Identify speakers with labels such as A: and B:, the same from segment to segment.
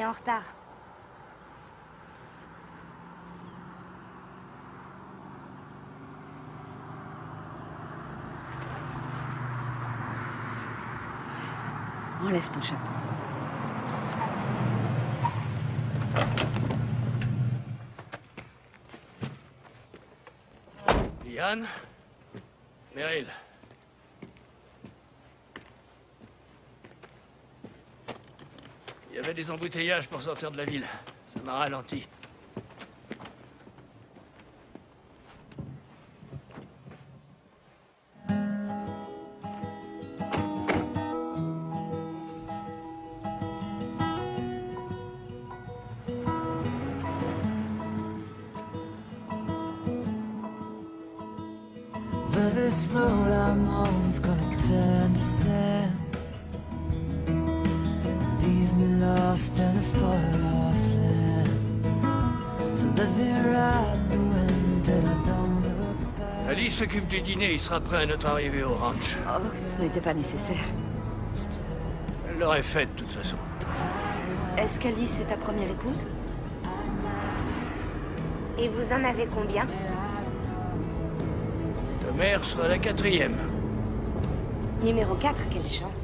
A: est en retard.
B: Enlève ton chapeau.
C: Liane, Meryl. Il y avait des embouteillages pour sortir de la ville. Ça m'a ralenti. Ali s'occupe du dîner, il sera prêt à notre arrivée au ranch.
B: Oh, ce n'était pas nécessaire.
C: Elle l'aurait fait de toute façon.
B: Est-ce qu'Alice est ta première épouse?
A: Et vous en avez combien?
C: Ta mère sera la 4e.
A: Numéro 4, quelle chance.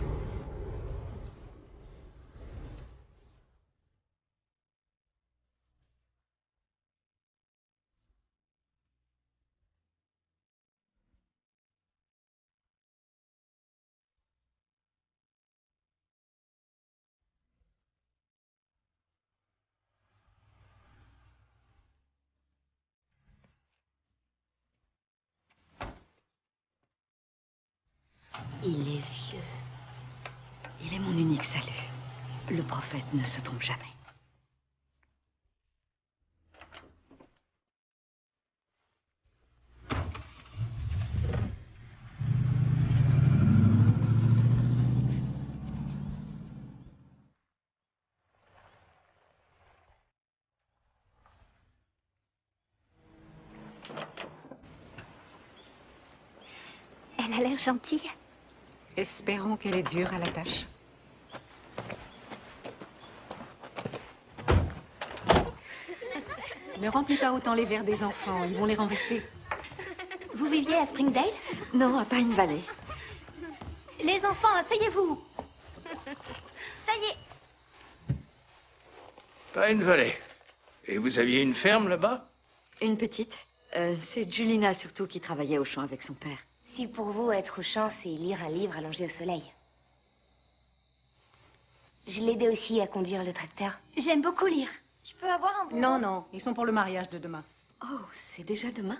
B: Il est vieux. Il est mon unique salut. Le prophète ne se trompe jamais.
A: Elle a l'air gentille.
D: Espérons qu'elle est dure à la tâche. Ne remplis pas autant les verres des enfants, ils vont les renverser.
A: Vous viviez à Springdale?
B: Non, à Pine Valley.
A: Les enfants, asseyez-vous. Ça y est.
C: Pine Valley. Et vous aviez une ferme là-bas?
B: Une petite. C'est Julina surtout qui travaillait au champ avec son père.
A: Si pour vous, être au champ, c'est lire un livre allongé au soleil. Je l'aidais aussi à conduire le tracteur. J'aime beaucoup lire. Je peux avoir un bonbon?
D: Non, non, ils sont pour le mariage de demain.
B: Oh, c'est déjà demain?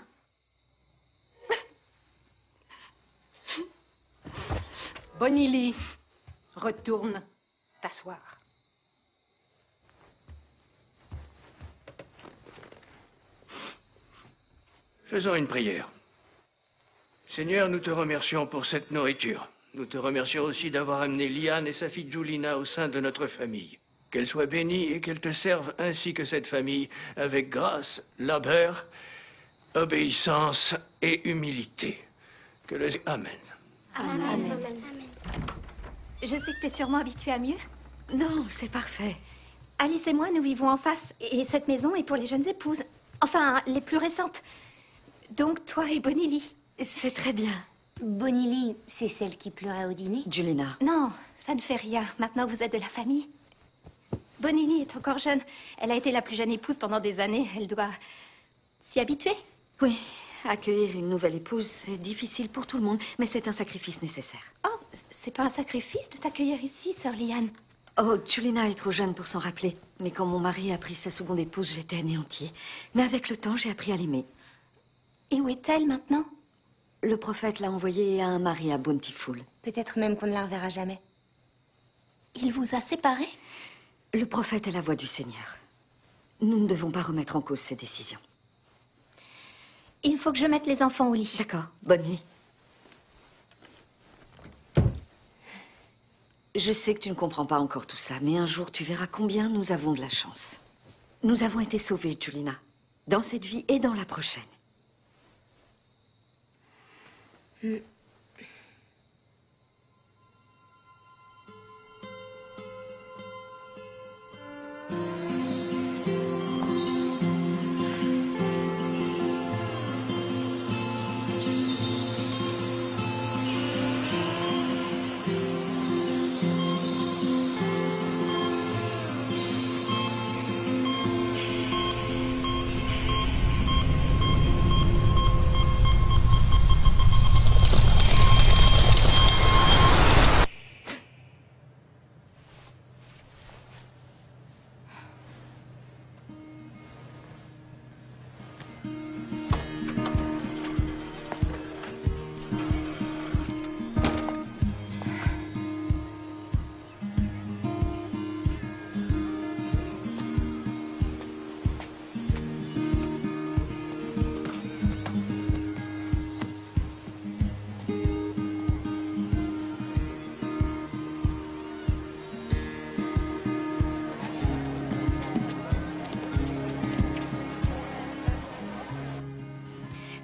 D: Bonnie, retourne t'asseoir.
C: Faisons une prière. Seigneur, nous te remercions pour cette nourriture. Nous te remercions aussi d'avoir amené Liane et sa fille Julina au sein de notre famille. Qu'elle soit bénie et qu'elle te serve ainsi que cette famille, avec grâce, labeur, obéissance et humilité. Que le... Amen.
E: Amen. Amen. Je sais que t'es sûrement habitué à mieux.
B: Non, c'est parfait.
E: Alice et moi, nous vivons en face. Et cette maison est pour les jeunes épouses. Enfin, les plus récentes. Donc, toi et Bonnie.
B: C'est très bien.
A: Bonnie, c'est celle qui pleurait au dîner?
B: Julina.
E: Non, ça ne fait rien. Maintenant, vous êtes de la famille. Bonnie est encore jeune. Elle a été la plus jeune épouse pendant des années. Elle doit s'y habituer.
B: Oui, accueillir une nouvelle épouse, c'est difficile pour tout le monde, mais c'est un sacrifice nécessaire.
E: Oh, c'est pas un sacrifice de t'accueillir ici, sœur Liane.
B: Oh, Julina est trop jeune pour s'en rappeler. Mais quand mon mari a pris sa seconde épouse, j'étais anéantie. Mais avec le temps, j'ai appris à l'aimer.
E: Et où est-elle maintenant?
B: Le prophète l'a envoyée à un mari à Bountiful.
A: Peut-être même qu'on ne la reverra jamais.
E: Il vous a séparés?
B: Le prophète est la voix du Seigneur. Nous ne devons pas remettre en cause ses décisions.
E: Il faut que je mette les enfants au lit.
B: D'accord. Bonne nuit. Je sais que tu ne comprends pas encore tout ça, mais un jour, tu verras combien nous avons de la chance. Nous avons été sauvés, Julina, dans cette vie et dans la prochaine.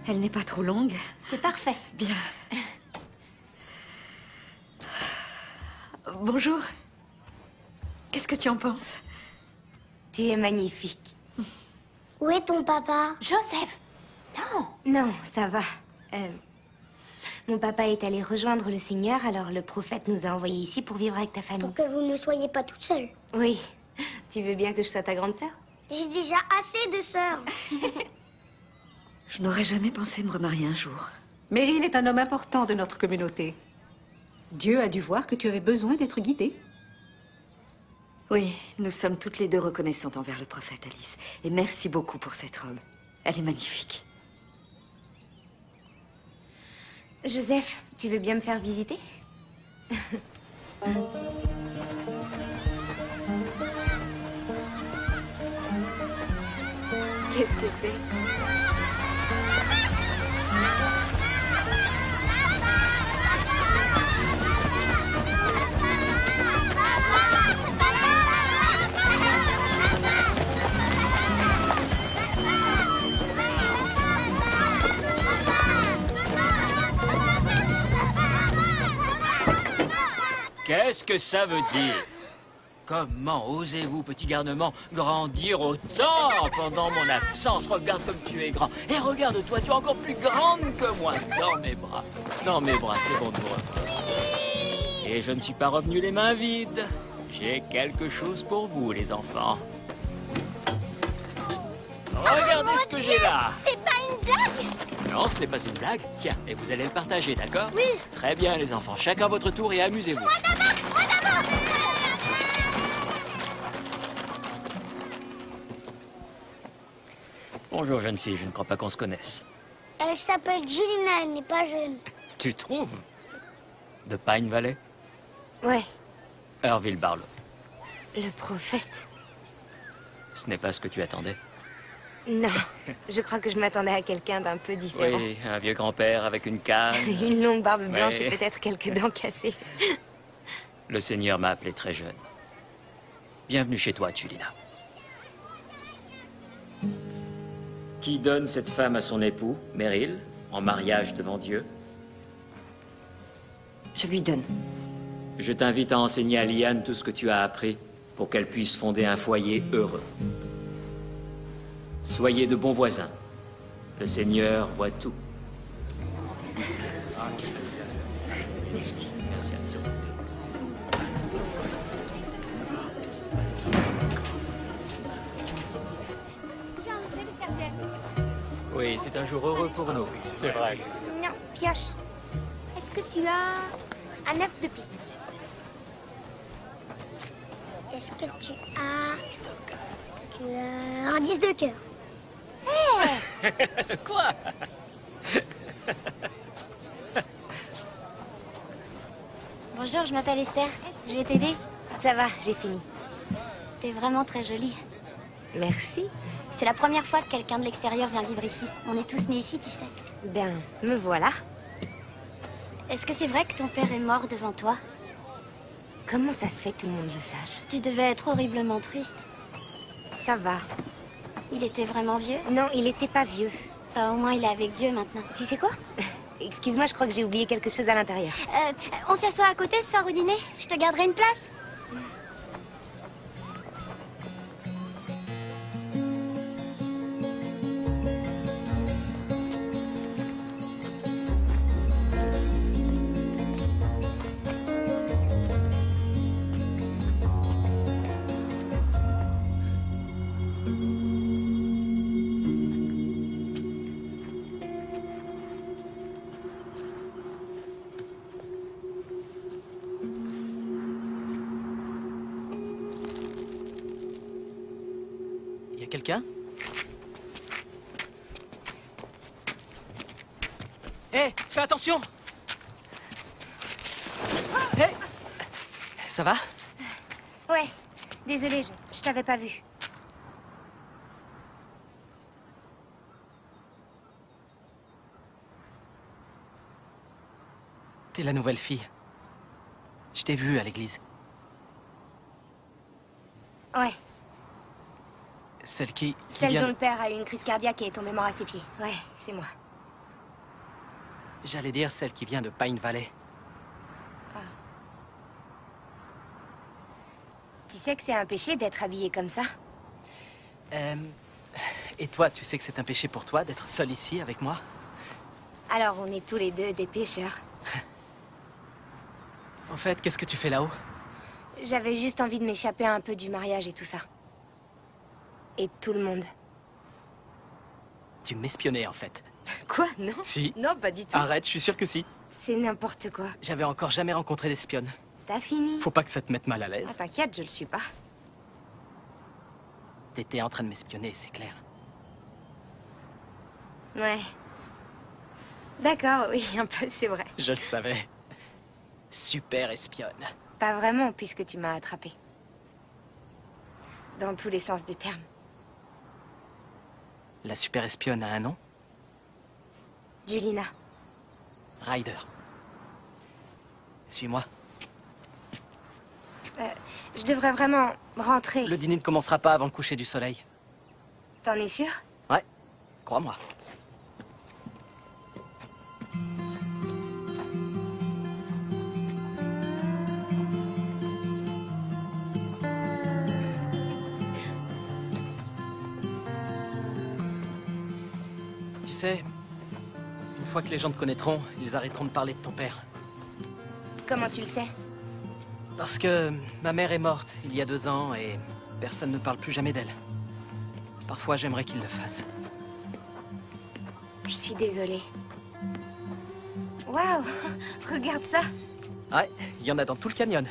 B: Elle n'est pas trop longue.
A: C'est parfait.
B: Bien. Bonjour. Qu'est-ce que tu en penses?
A: Tu es magnifique.
F: Où est ton papa?
A: Joseph! Non!
E: Non, ça va. Mon papa est allé rejoindre le Seigneur, alors le prophète nous a envoyés ici pour vivre avec ta famille.
F: Pour que vous ne soyez pas toute seule.
E: Oui. Tu veux bien que je sois ta grande sœur?
F: J'ai déjà assez de sœurs.
B: Je n'aurais jamais pensé me remarier un jour.
D: Meryl est un homme important de notre communauté. Dieu a dû voir que tu avais besoin d'être guidée.
B: Oui, nous sommes toutes les deux reconnaissantes envers le prophète, Alice. Et merci beaucoup pour cette robe. Elle est magnifique.
E: Joseph, tu veux bien me faire visiter? Qu'est-ce que c'est?
G: Qu'est-ce que ça veut dire? Comment osez-vous, petit garnement, grandir autant pendant mon absence? Regarde comme tu es grand. Et regarde-toi, tu es encore plus grande que moi. Dans mes bras. Dans mes bras, c'est bon de vous revoir. Et je ne suis pas revenu les mains vides. J'ai quelque chose pour vous, les enfants. Regardez ce que j'ai là.
F: C'est pas une blague?
G: Non, ce n'est pas une blague. Tiens, et vous allez le partager, d'accord?
F: Oui.
G: Très bien, les enfants. Chacun votre tour et amusez-vous.
F: Moi d'abord.
G: Bonjour, jeune fille. Je ne crois pas qu'on se connaisse.
F: Elle s'appelle Julina, elle n'est pas jeune.
G: Tu trouves? De Pine Valley?
E: Ouais,
G: Irville Barlow.
E: le prophète.
G: Ce n'est pas ce que tu attendais?
E: Non, je crois que je m'attendais à quelqu'un d'un peu différent.
G: Oui, un vieux grand-père avec une canne.
E: Une longue barbe blanche
G: Ouais.
E: et peut-être quelques dents cassées.
G: Le Seigneur m'a appelé très jeune. Bienvenue chez toi, Julina. Qui donne cette femme à son époux, Meryl, en mariage devant Dieu?
E: Je lui donne.
G: Je t'invite à enseigner à Liane tout ce que tu as appris pour qu'elle puisse fonder un foyer heureux. Soyez de bons voisins. Le Seigneur voit tout. Merci. Oui, c'est un jour heureux pour nous. C'est vrai.
E: Non, pioche. Est-ce que tu as un œuf de pique?
F: Est-ce que tu as un 10 de cœur?
G: Quoi?
A: Bonjour, je m'appelle Esther. Je vais t'aider.
E: Ça va, j'ai fini.
A: T'es vraiment très jolie.
E: Merci.
A: C'est la première fois que quelqu'un de l'extérieur vient vivre ici. On est tous nés ici, tu sais.
E: Ben, me voilà.
A: Est-ce que c'est vrai que ton père est mort devant toi?
E: Comment ça se fait que tout le monde le sache?
A: Tu devais être horriblement triste.
E: Ça va.
A: Il était vraiment vieux?
E: Non, il était pas vieux.
A: Au moins, il est avec Dieu maintenant.
E: Tu sais quoi? Excuse-moi, je crois que j'ai oublié quelque chose à l'intérieur.
A: On s'assoit à côté ce soir au dîner? Je te garderai une place.
H: Y a quelqu'un? Hé, fais attention! Hé! Ça va?
E: Ouais, désolée, je t'avais pas vu.
H: T'es la nouvelle fille. Je t'ai vue à l'église.
E: Ouais,
H: Celle qui
E: celle
H: vient
E: dont le père a eu une crise cardiaque et est tombé mort à ses pieds. Ouais, c'est moi.
H: J'allais dire celle qui vient de Pine Valley.
E: Tu sais que c'est un péché d'être habillé comme ça?
H: Et toi, tu sais que c'est un péché pour toi d'être seul ici avec moi?
E: Alors on est tous les deux des pécheurs.
H: En fait, qu'est-ce que tu fais là-haut?
E: J'avais juste envie de m'échapper un peu du mariage et tout ça. Et de tout le monde.
H: Tu m'espionnais en fait.
E: Quoi? Non?
H: Si.
E: Non, pas du tout.
H: Arrête, je suis sûr que si.
E: C'est n'importe quoi.
H: J'avais encore jamais rencontré d'espionne.
E: T'as fini?
H: Faut pas que ça te mette mal à
E: Ah,
H: l'aise.
E: t'inquiète, je le suis pas.
H: T'étais en train de m'espionner, c'est clair.
E: Ouais. D'accord, oui, un peu, c'est vrai.
H: Je le savais. Super espionne.
E: Pas vraiment, puisque tu m'as attrapé. Dans tous les sens du terme.
H: La super espionne a un nom?
E: Julina.
H: Ryder. Suis-moi.
E: Je devrais vraiment rentrer.
H: Le dîner ne commencera pas avant le coucher du soleil.
E: T'en es sûr?
H: Ouais, crois-moi. Tu sais, une fois que les gens te connaîtront, ils arrêteront de parler de ton père.
E: Comment tu le sais?
H: Parce que ma mère est morte il y a 2 ans et personne ne parle plus jamais d'elle. Parfois, j'aimerais qu'ils le fassent.
E: Je suis désolée. Waouh! Regarde ça!
H: Ouais, il y en a dans tout le canyon.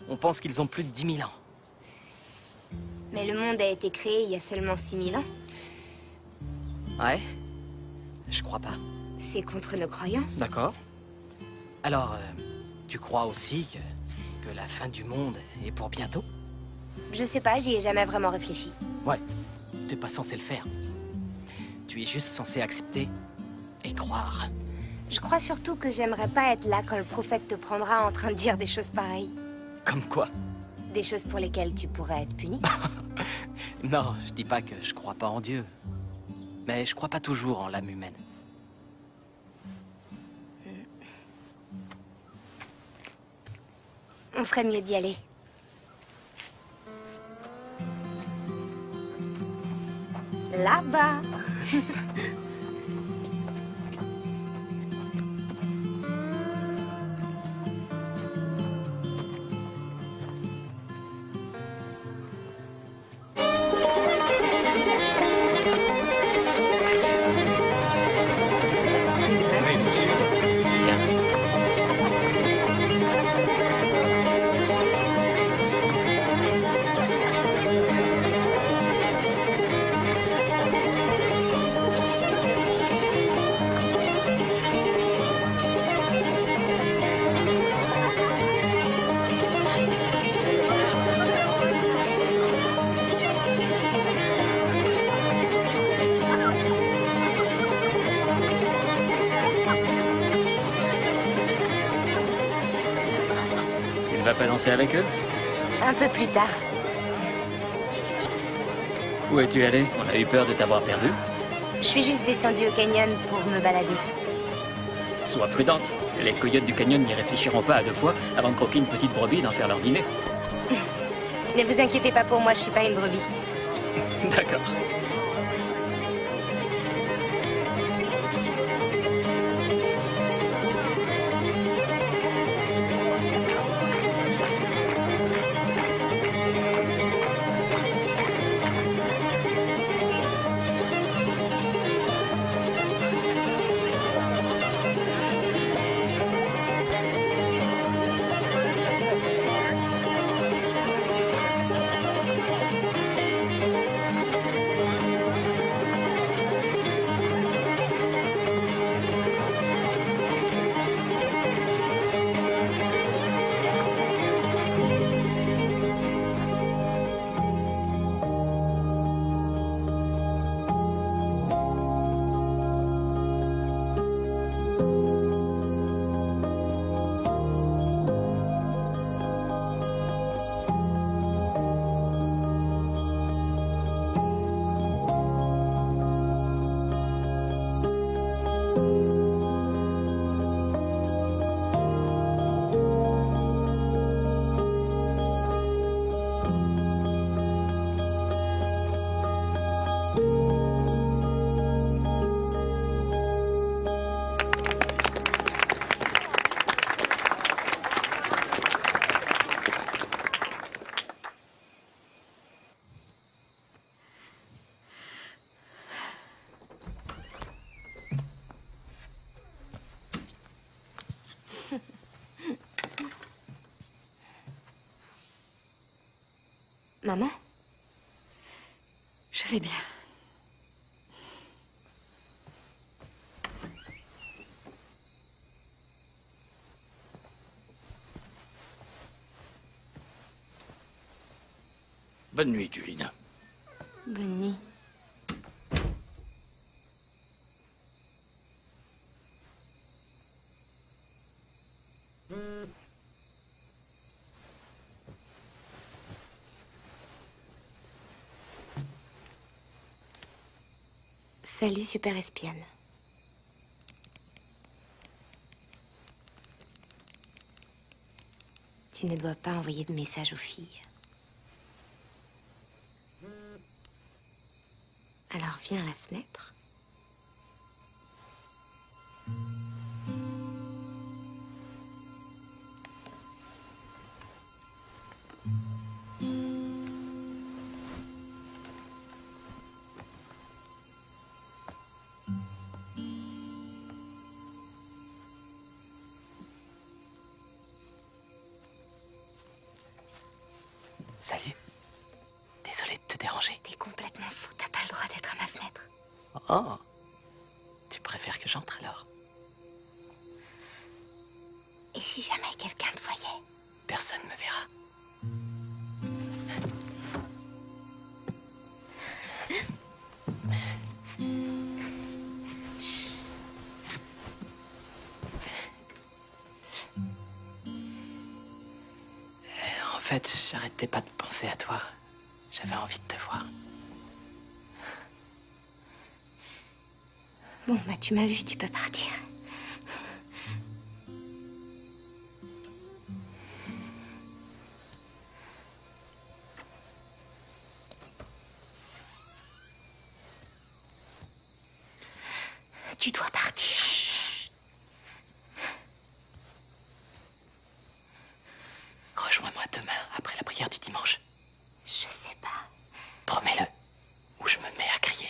H: On pense qu'ils ont plus de 10 000 ans.
E: Mais le monde a été créé il y a seulement 6000 ans.
H: Ouais? Je crois pas.
E: C'est contre nos croyances.
H: D'accord. Alors, tu crois aussi que la fin du monde est pour bientôt?
E: Je sais pas, j'y ai jamais vraiment réfléchi.
H: Ouais, t'es pas censé le faire. Tu es juste censé accepter et croire.
E: Je crois surtout que j'aimerais pas être là quand le prophète te prendra en train de dire des choses pareilles.
H: Comme quoi?
E: Des choses pour lesquelles tu pourrais être puni.
H: Non, je dis pas que je crois pas en Dieu. Mais je crois pas toujours en l'âme humaine.
E: On ferait mieux d'y aller. Là-bas.
G: Tu ne vas pas danser avec eux?
E: Un peu plus tard.
G: Où es-tu allé? On a eu peur de t'avoir perdu.
E: Je suis juste descendue au canyon pour me balader.
G: Sois prudente. Les coyotes du canyon n'y réfléchiront pas à 2 fois avant de croquer une petite brebis et d'en faire leur dîner.
E: Ne vous inquiétez pas pour moi, je suis pas une brebis.
G: D'accord.
E: Maman?
B: Je vais bien.
C: Bonne nuit, Julina.
E: Bonne nuit. Salut, super espionne. Tu ne dois pas envoyer de messages aux filles. Alors viens à la fenêtre.
H: Salut. Désolé de te déranger.
E: T'es complètement fou, t'as pas le droit d'être à ma fenêtre.
H: Oh. Tu préfères que j'entre alors?
E: Et si jamais quelqu'un te voyait?
H: Personne me verra. En fait, j'arrêtais pas de penser à toi. J'avais envie de te voir.
E: Bon, bah tu m'as vu, tu peux partir. Tu dois partir.
H: Chut. Rejoins-moi demain, après la prière du dimanche.
E: Je sais pas.
H: Promets-le, ou je me mets à crier.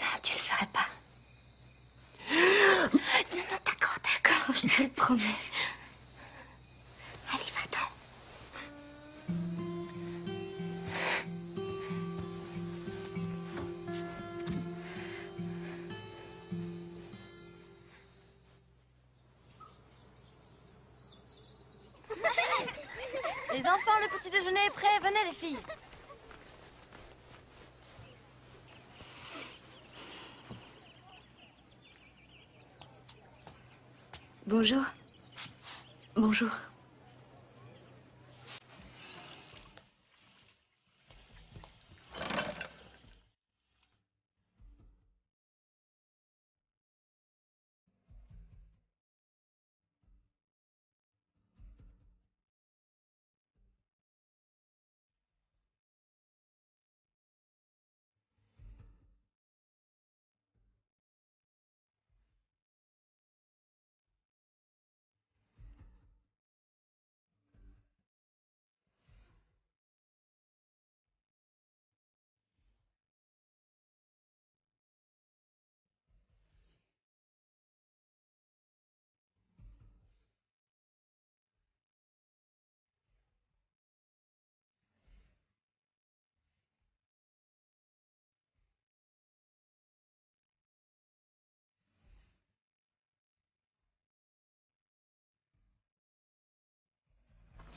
E: Non, tu le ferais pas. Non, d'accord, je te le promets. Allez, va-t'en.
A: Les enfants, le petit déjeuner est prêt. Venez, les filles.
B: Bonjour. Bonjour.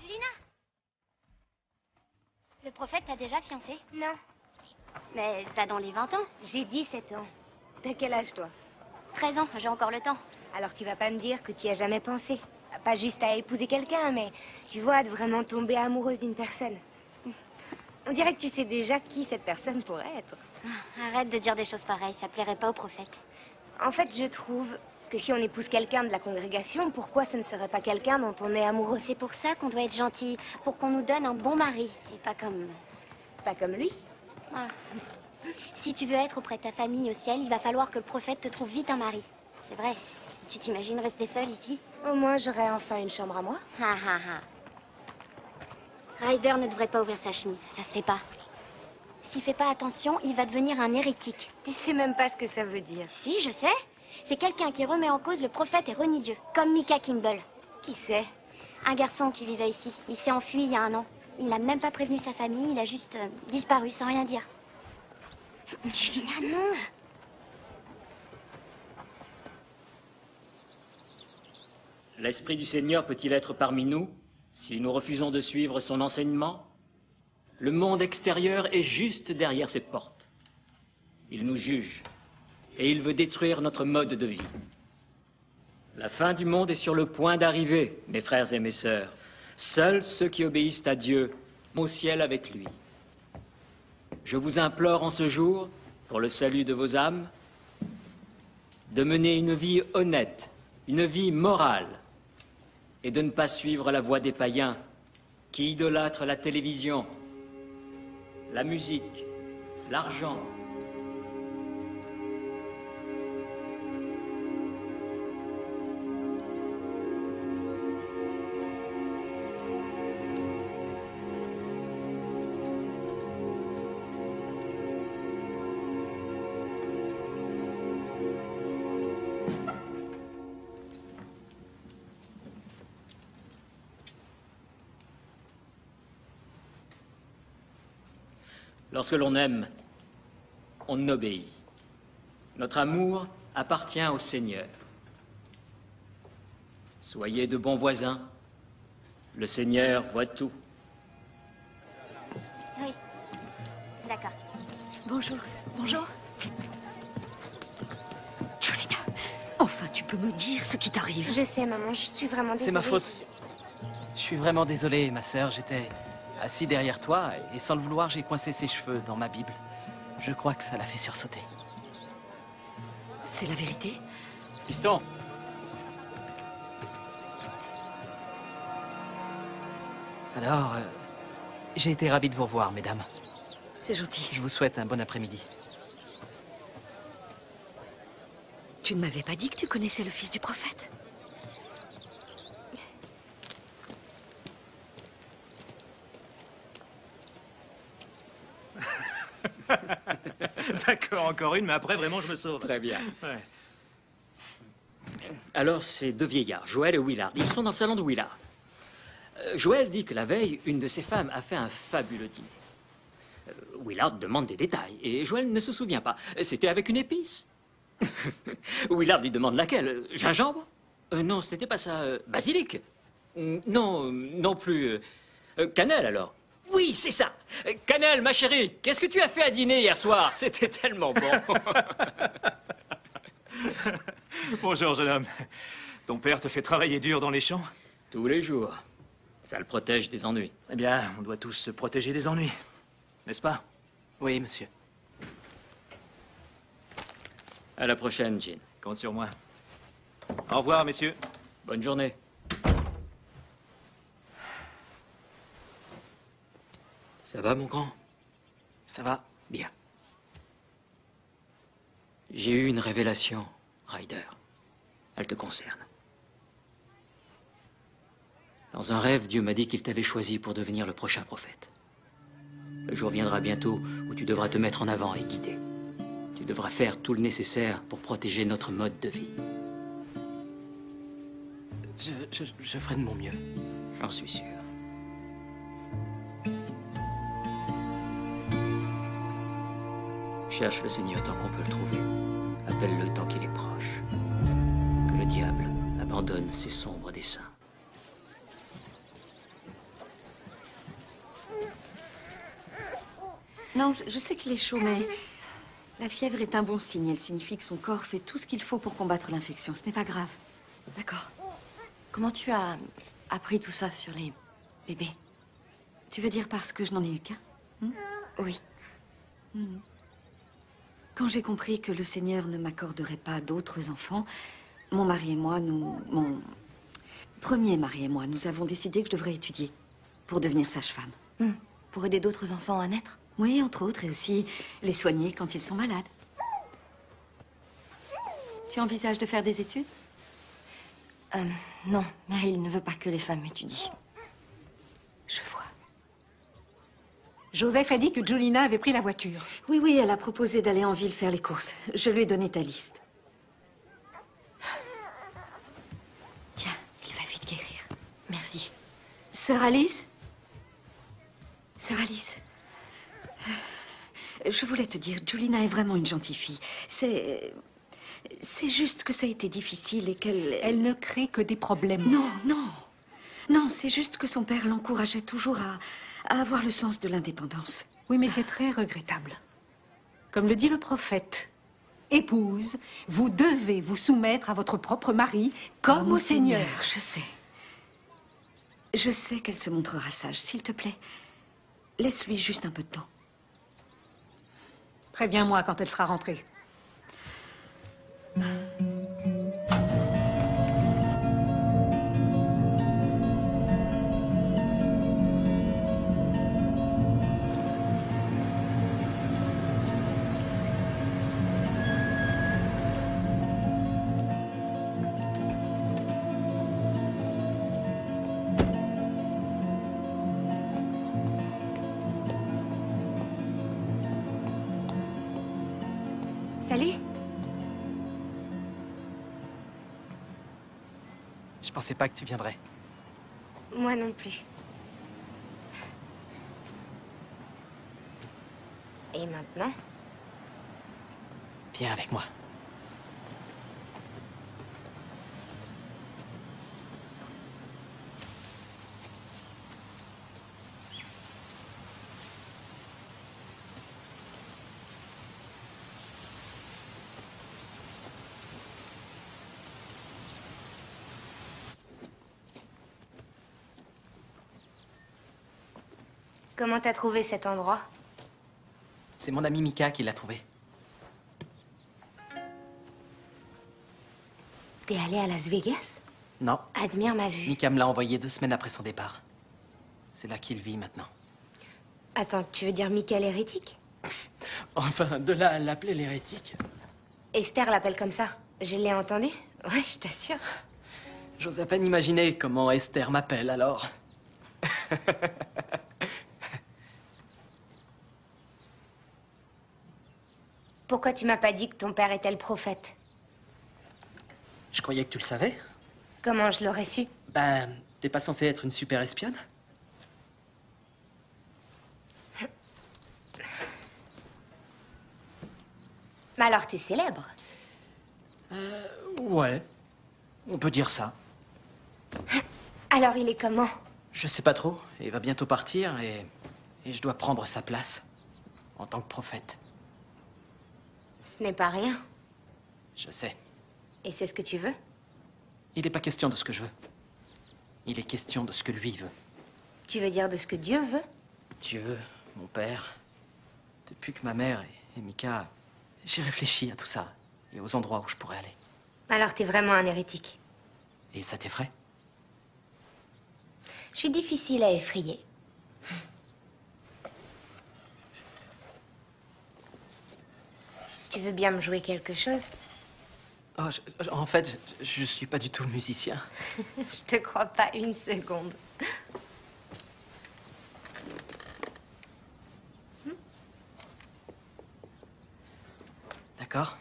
A: Julina, le prophète t'a déjà fiancée?
F: Non,
A: Mais t'as dans les 20 ans.
F: j'ai 17 ans. T'as quel âge, toi?
A: 13 ans, j'ai encore le temps.
F: Alors tu vas pas me dire que tu y as jamais pensé. Pas juste à épouser quelqu'un, mais tu vois, de vraiment tomber amoureuse d'une personne. On dirait que tu sais déjà qui cette personne pourrait être.
A: Arrête de dire des choses pareilles, ça plairait pas au prophète.
F: En fait, je trouve que si on épouse quelqu'un de la congrégation, pourquoi ce ne serait pas quelqu'un dont on est amoureux?
A: C'est pour ça qu'on doit être gentil, pour qu'on nous donne un bon mari, et pas comme...
F: Pas comme lui.
A: Ah. Si tu veux être auprès de ta famille au ciel, il va falloir que le prophète te trouve vite un mari. C'est vrai. Tu t'imagines rester seule ici?
F: Au moins, j'aurais enfin une chambre à moi.
A: Ah ah ah. Ryder ne devrait pas ouvrir sa chemise, ça se fait pas. S'il fait pas attention, il va devenir un hérétique.
F: Tu sais même pas ce que ça veut dire.
A: Si, je sais. C'est quelqu'un qui remet en cause le prophète et renie Dieu, comme Micah Kimball.
F: Qui c'est?
A: Un garçon qui vivait ici. Il s'est enfui il y a 1 an. Il n'a même pas prévenu sa famille, il a juste disparu sans rien dire. Julina, non.
G: L'Esprit du Seigneur peut-il être parmi nous si nous refusons de suivre son enseignement? Le monde extérieur est juste derrière cette porte. Il nous juge et il veut détruire notre mode de vie. La fin du monde est sur le point d'arriver, mes frères et mes sœurs. Seuls ceux qui obéissent à Dieu vont au ciel avec lui. Je vous implore en ce jour, pour le salut de vos âmes, de mener une vie honnête, une vie morale, et de ne pas suivre la voie des païens qui idolâtrent la télévision, la musique, l'argent. Lorsque l'on aime, on obéit. Notre amour appartient au Seigneur. Soyez de bons voisins. Le Seigneur voit tout.
A: Oui, d'accord.
B: Bonjour. Bonjour. Julina, enfin, tu peux me dire ce qui t'arrive.
F: Je sais, maman, je suis vraiment désolée.
H: C'est ma faute. Je suis vraiment désolé, ma sœur. J'étais assis derrière toi et sans le vouloir, j'ai coincé ses cheveux dans ma Bible. Je crois que ça l'a fait sursauter.
B: C'est la vérité?
G: Fiston,
H: Alors, j'ai été ravi de vous revoir, mesdames.
B: C'est gentil.
H: Je vous souhaite un bon après-midi.
B: Tu ne m'avais pas dit que tu connaissais le fils du prophète?
I: D'accord, encore une, mais après, vraiment, je me sauve.
G: très bien.
I: Ouais.
G: Alors, ces deux vieillards, Joël et Willard, ils sont dans le salon de Willard. Joël dit que la veille, une de ses femmes a fait un fabuleux dîner. Willard demande des détails, et Joël ne se souvient pas. C'était avec une épice. Willard lui demande laquelle. Gingembre? Non, ce n'était pas ça. Basilic? Non, non plus. Cannelle, alors? Oui, c'est ça. Cannelle, ma chérie, qu'est-ce que tu as fait à dîner hier soir? C'était tellement bon.
I: Bonjour, jeune homme. Ton père te fait travailler dur dans les champs?
G: Tous les jours. Ça le protège des ennuis.
I: Eh bien, on doit tous se protéger des ennuis, n'est-ce pas?
H: Oui, monsieur.
G: À la prochaine, Jean.
I: Compte sur moi. Au revoir, messieurs.
G: Bonne journée. Ça va, mon grand?
H: Ça va?
G: Bien. J'ai eu une révélation, Ryder. Elle te concerne. Dans un rêve, Dieu m'a dit qu'il t'avait choisi pour devenir le prochain prophète. Le jour viendra bientôt où tu devras te mettre en avant et guider. Tu devras faire tout le nécessaire pour protéger notre mode de vie.
H: Je ferai de mon mieux.
G: J'en suis sûr. Cherche le Seigneur tant qu'on peut le trouver. Appelle-le tant qu'il est proche. Que le diable abandonne ses sombres desseins.
B: Non, je sais qu'il est chaud, mais la fièvre est un bon signe. Elle signifie que son corps fait tout ce qu'il faut pour combattre l'infection. Ce n'est pas grave.
J: D'accord. Comment tu as appris tout ça sur les bébés?
B: Tu veux dire parce que je n'en ai eu qu'un?
J: Oui.
B: Quand j'ai compris que le Seigneur ne m'accorderait pas d'autres enfants, mon mari et moi, mon premier mari et moi, nous avons décidé que je devrais étudier pour devenir sage-femme.
J: Pour aider d'autres enfants à naître?
B: Oui, entre autres, et aussi les soigner quand ils sont malades. Tu envisages de faire des études?
J: Non, Meryl ne veut pas que les femmes étudient.
B: Je vois.
D: Joseph a dit que Julina avait pris la voiture.
B: Oui, oui, elle a proposé d'aller en ville faire les courses. Je lui ai donné ta liste. Tiens, il va vite guérir.
J: Merci.
B: Sœur Alice? Sœur Alice, je voulais te dire, Julina est vraiment une gentille fille. C'est juste que ça a été difficile et qu'elle...
D: Elle ne crée que des problèmes.
B: Non, non. Non, c'est juste que son père l'encourageait toujours à avoir le sens de l'indépendance.
D: Oui, mais c'est très regrettable. Comme le dit le prophète, épouse, vous devez vous soumettre à votre propre mari comme au Seigneur.
B: Je sais. Je sais qu'elle se montrera sage. S'il te plaît, laisse-lui juste un peu de temps.
D: Préviens-moi quand elle sera rentrée.
F: Salut.
H: Je pensais pas que tu viendrais.
F: Moi non plus. Et maintenant?
H: Viens avec moi.
F: Comment t'as trouvé cet endroit?
H: C'est mon amie Mika qui l'a trouvé.
F: T'es allé à Las Vegas?
H: Non.
F: Admire ma vue.
H: Mika me l'a envoyé 2 semaines après son départ. C'est là qu'il vit maintenant.
F: Attends, tu veux dire Michael hérétique?
H: Enfin, de là à l'appeler l'hérétique.
F: Esther l'appelle comme ça. Je l'ai entendu? Ouais, je t'assure.
H: J'ose à peine imaginer comment Esther m'appelle alors.
F: Pourquoi tu m'as pas dit que ton père était le prophète?
H: Je croyais que tu le savais.
F: Comment je l'aurais su?
H: Ben, t'es pas censée être une super espionne?
F: Mais alors t'es célèbre?
H: Ouais. On peut dire ça.
F: Alors il est comment?
H: Je sais pas trop. Il va bientôt partir et je dois prendre sa place en tant que prophète.
F: Ce n'est pas rien.
H: Je sais.
F: Et c'est ce que tu veux?
H: Il n'est pas question de ce que je veux. Il est question de ce que lui veut.
F: Tu veux dire de ce que Dieu veut?
H: Dieu, mon père. Depuis que ma mère et Mika... J'ai réfléchi à tout ça et aux endroits où je pourrais aller.
F: Alors t'es vraiment un hérétique.
H: Et ça t'effraie?
F: Je suis difficile à effrayer. Tu veux bien me jouer quelque chose?
H: Oh, en fait, je suis pas du tout musicien.
F: Je te crois pas une seconde.
H: D'accord?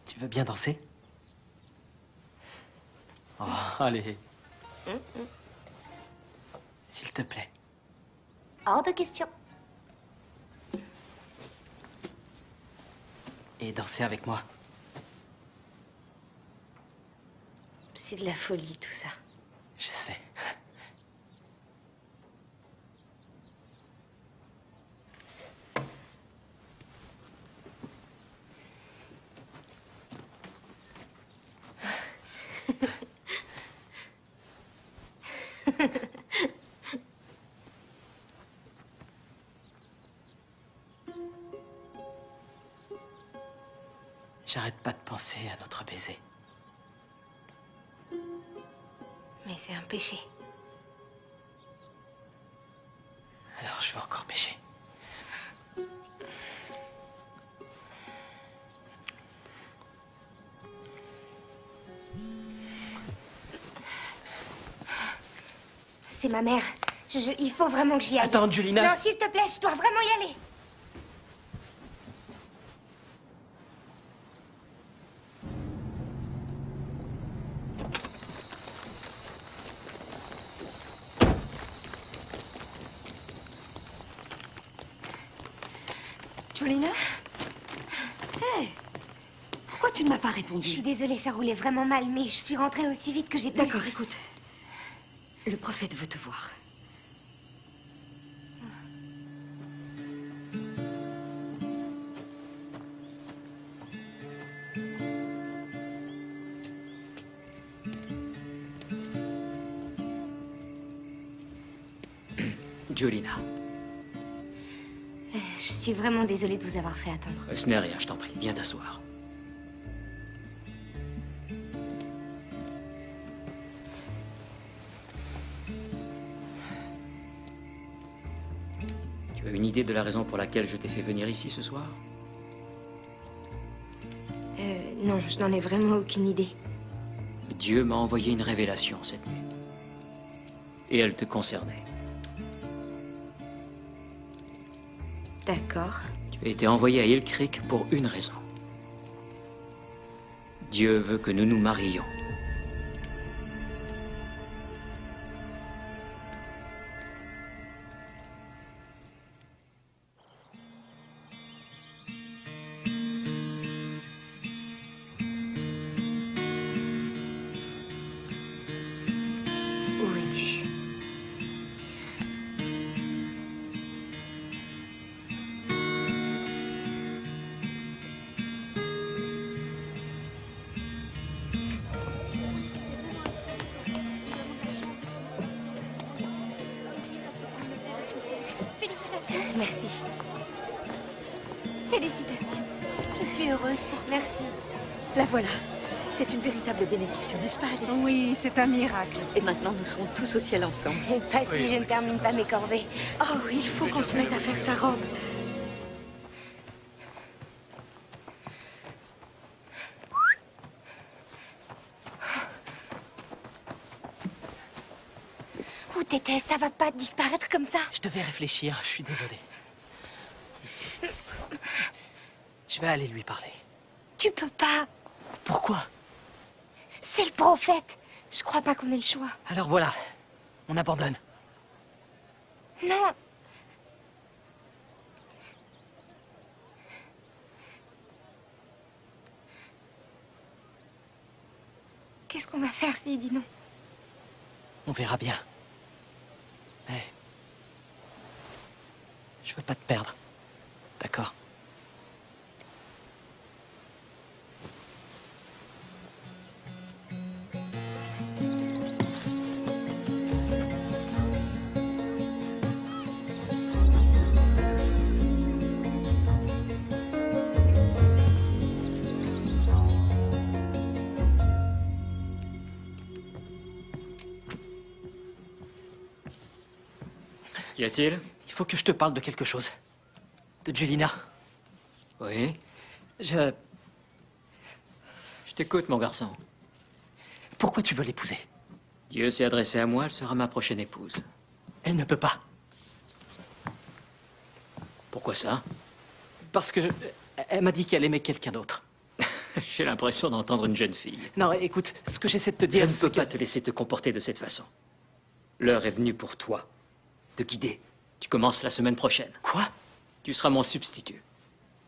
H: Tu veux bien danser? Oh, allez. S'il te plaît.
F: Hors de question.
H: Et danser avec moi.
F: C'est de la folie tout ça.
H: Je sais. J'arrête pas de penser à notre baiser.
F: Mais c'est un péché.
H: Alors je vais encore pécher.
F: C'est ma mère. Il faut vraiment que j'y aille.
H: Attends, Julina.
F: Non, s'il te plaît, je dois vraiment y aller.
B: Julina? Hé! Pourquoi tu ne m'as pas répondu?
F: Je suis désolée, ça roulait vraiment mal, mais je suis rentrée aussi vite que j'ai pu.
B: D'accord, écoute. Le prophète veut te voir.
G: Julina,
F: Je suis vraiment désolée de vous avoir fait attendre.
G: ce n'est rien, je t'en prie. Viens t'asseoir. Tu as une idée de la raison pour laquelle je t'ai fait venir ici ce soir?
F: Non, je n'en ai vraiment aucune idée.
G: Dieu m'a envoyé une révélation cette nuit. Et elle te concernait.
F: D'accord.
G: Tu as été envoyé à Hill Creek pour une raison. Dieu veut que nous nous marions.
F: Où es-tu?
E: Félicitations.
F: Merci.
E: Félicitations. Je suis heureuse pour...
F: Merci.
B: La voilà. C'est une véritable bénédiction, n'est-ce pas, Alice?
D: Oui, c'est un miracle.
B: Et maintenant, nous serons tous au ciel ensemble.
F: Pas si je ne termine pas mes corvées.
B: Oh, il faut qu'on se mette à faire sa robe.
F: Où t'étais? Ça va pas disparaître comme ça.
H: Je devais réfléchir, je suis désolé. Je vais aller lui parler.
F: Tu peux pas.
H: Pourquoi?
F: C'est le prophète. Je crois pas qu'on ait le choix.
H: Alors voilà, on abandonne.
F: Non. Qu'est-ce qu'on va faire s'il dit non?
H: On verra bien. Mais... je veux pas te perdre. D'accord?
G: Qu'y a-t-il?
H: Il faut que je te parle de quelque chose. De Julina.
G: Oui?
H: Je...
G: Je t'écoute, mon garçon.
H: Pourquoi tu veux l'épouser?
G: Dieu s'est adressé à moi, elle sera ma prochaine épouse.
H: Elle ne peut pas.
G: Pourquoi ça?
H: Parce que... elle m'a dit qu'elle aimait quelqu'un d'autre.
G: J'ai l'impression d'entendre une jeune fille.
H: Non, écoute, ce que j'essaie de te
G: Je
H: dire,
G: ne
H: c'est
G: peux
H: que...
G: pas te laisser te comporter de cette façon. L'heure est venue pour toi de guider. Tu commences la semaine prochaine.
H: Quoi?
G: Tu seras mon substitut.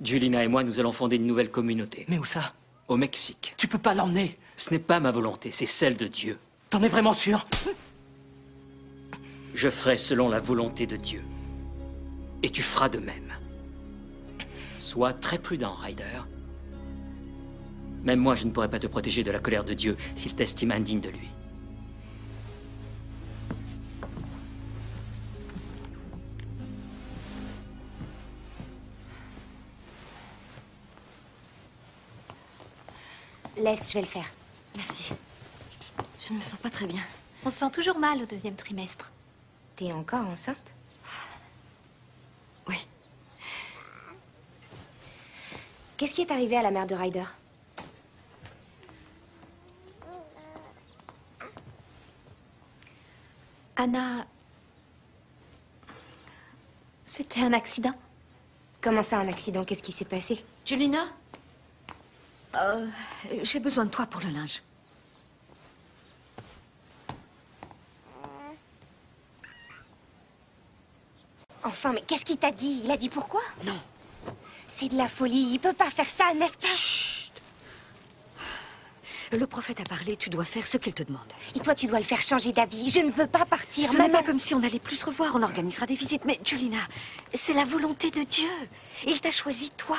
G: Julina et moi, nous allons fonder une nouvelle communauté.
H: Mais où ça?
G: Au Mexique.
H: Tu peux pas l'emmener.
G: Ce n'est pas ma volonté, c'est celle de Dieu.
H: T'en es vraiment sûr?
G: Je ferai selon la volonté de Dieu. Et tu feras de même. Sois très prudent, Ryder. Même moi, je ne pourrais pas te protéger de la colère de Dieu s'il t'estime indigne de lui.
F: Laisse, je vais le faire.
B: Merci. Je ne me sens pas très bien.
E: On se sent toujours mal au deuxième trimestre.
F: T'es encore enceinte?
B: Oui.
F: Qu'est-ce qui est arrivé à la mère de Ryder?
E: Anna... C'était un accident.
F: Comment ça, un accident? Qu'est-ce qui s'est passé?
B: Julina, j'ai besoin de toi pour le linge.
F: Enfin, mais qu'est-ce qu'il t'a dit? Il a dit pourquoi?
B: Non.
F: C'est de la folie. Il peut pas faire ça, n'est-ce pas?
B: Chut. Le prophète a parlé, tu dois faire ce qu'il te demande.
F: Et toi, tu dois le faire changer d'avis. Je ne veux pas partir.
B: Ce n'est pas comme si on allait plus se revoir, on organisera des visites. Mais Julina, c'est la volonté de Dieu. Il t'a choisi, toi.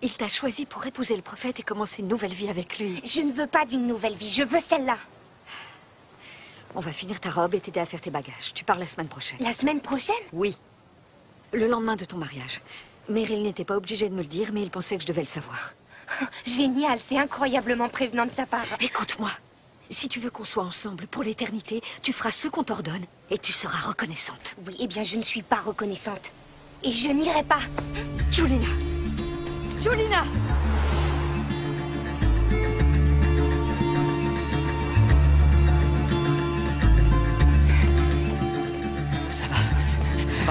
B: Il t'a choisi pour épouser le prophète et commencer une nouvelle vie avec lui.
F: Je ne veux pas d'une nouvelle vie, je veux celle-là.
B: On va finir ta robe et t'aider à faire tes bagages. Tu pars la semaine prochaine.
F: La semaine prochaine?
B: Oui. Le lendemain de ton mariage. Meryl n'était pas obligé de me le dire, mais il pensait que je devais le savoir.
F: Génial, c'est incroyablement prévenant de sa part.
B: Écoute-moi. Si tu veux qu'on soit ensemble pour l'éternité, tu feras ce qu'on t'ordonne et tu seras reconnaissante.
F: Oui, eh bien, je ne suis pas reconnaissante. Et je n'irai pas.
B: Julina! Julina!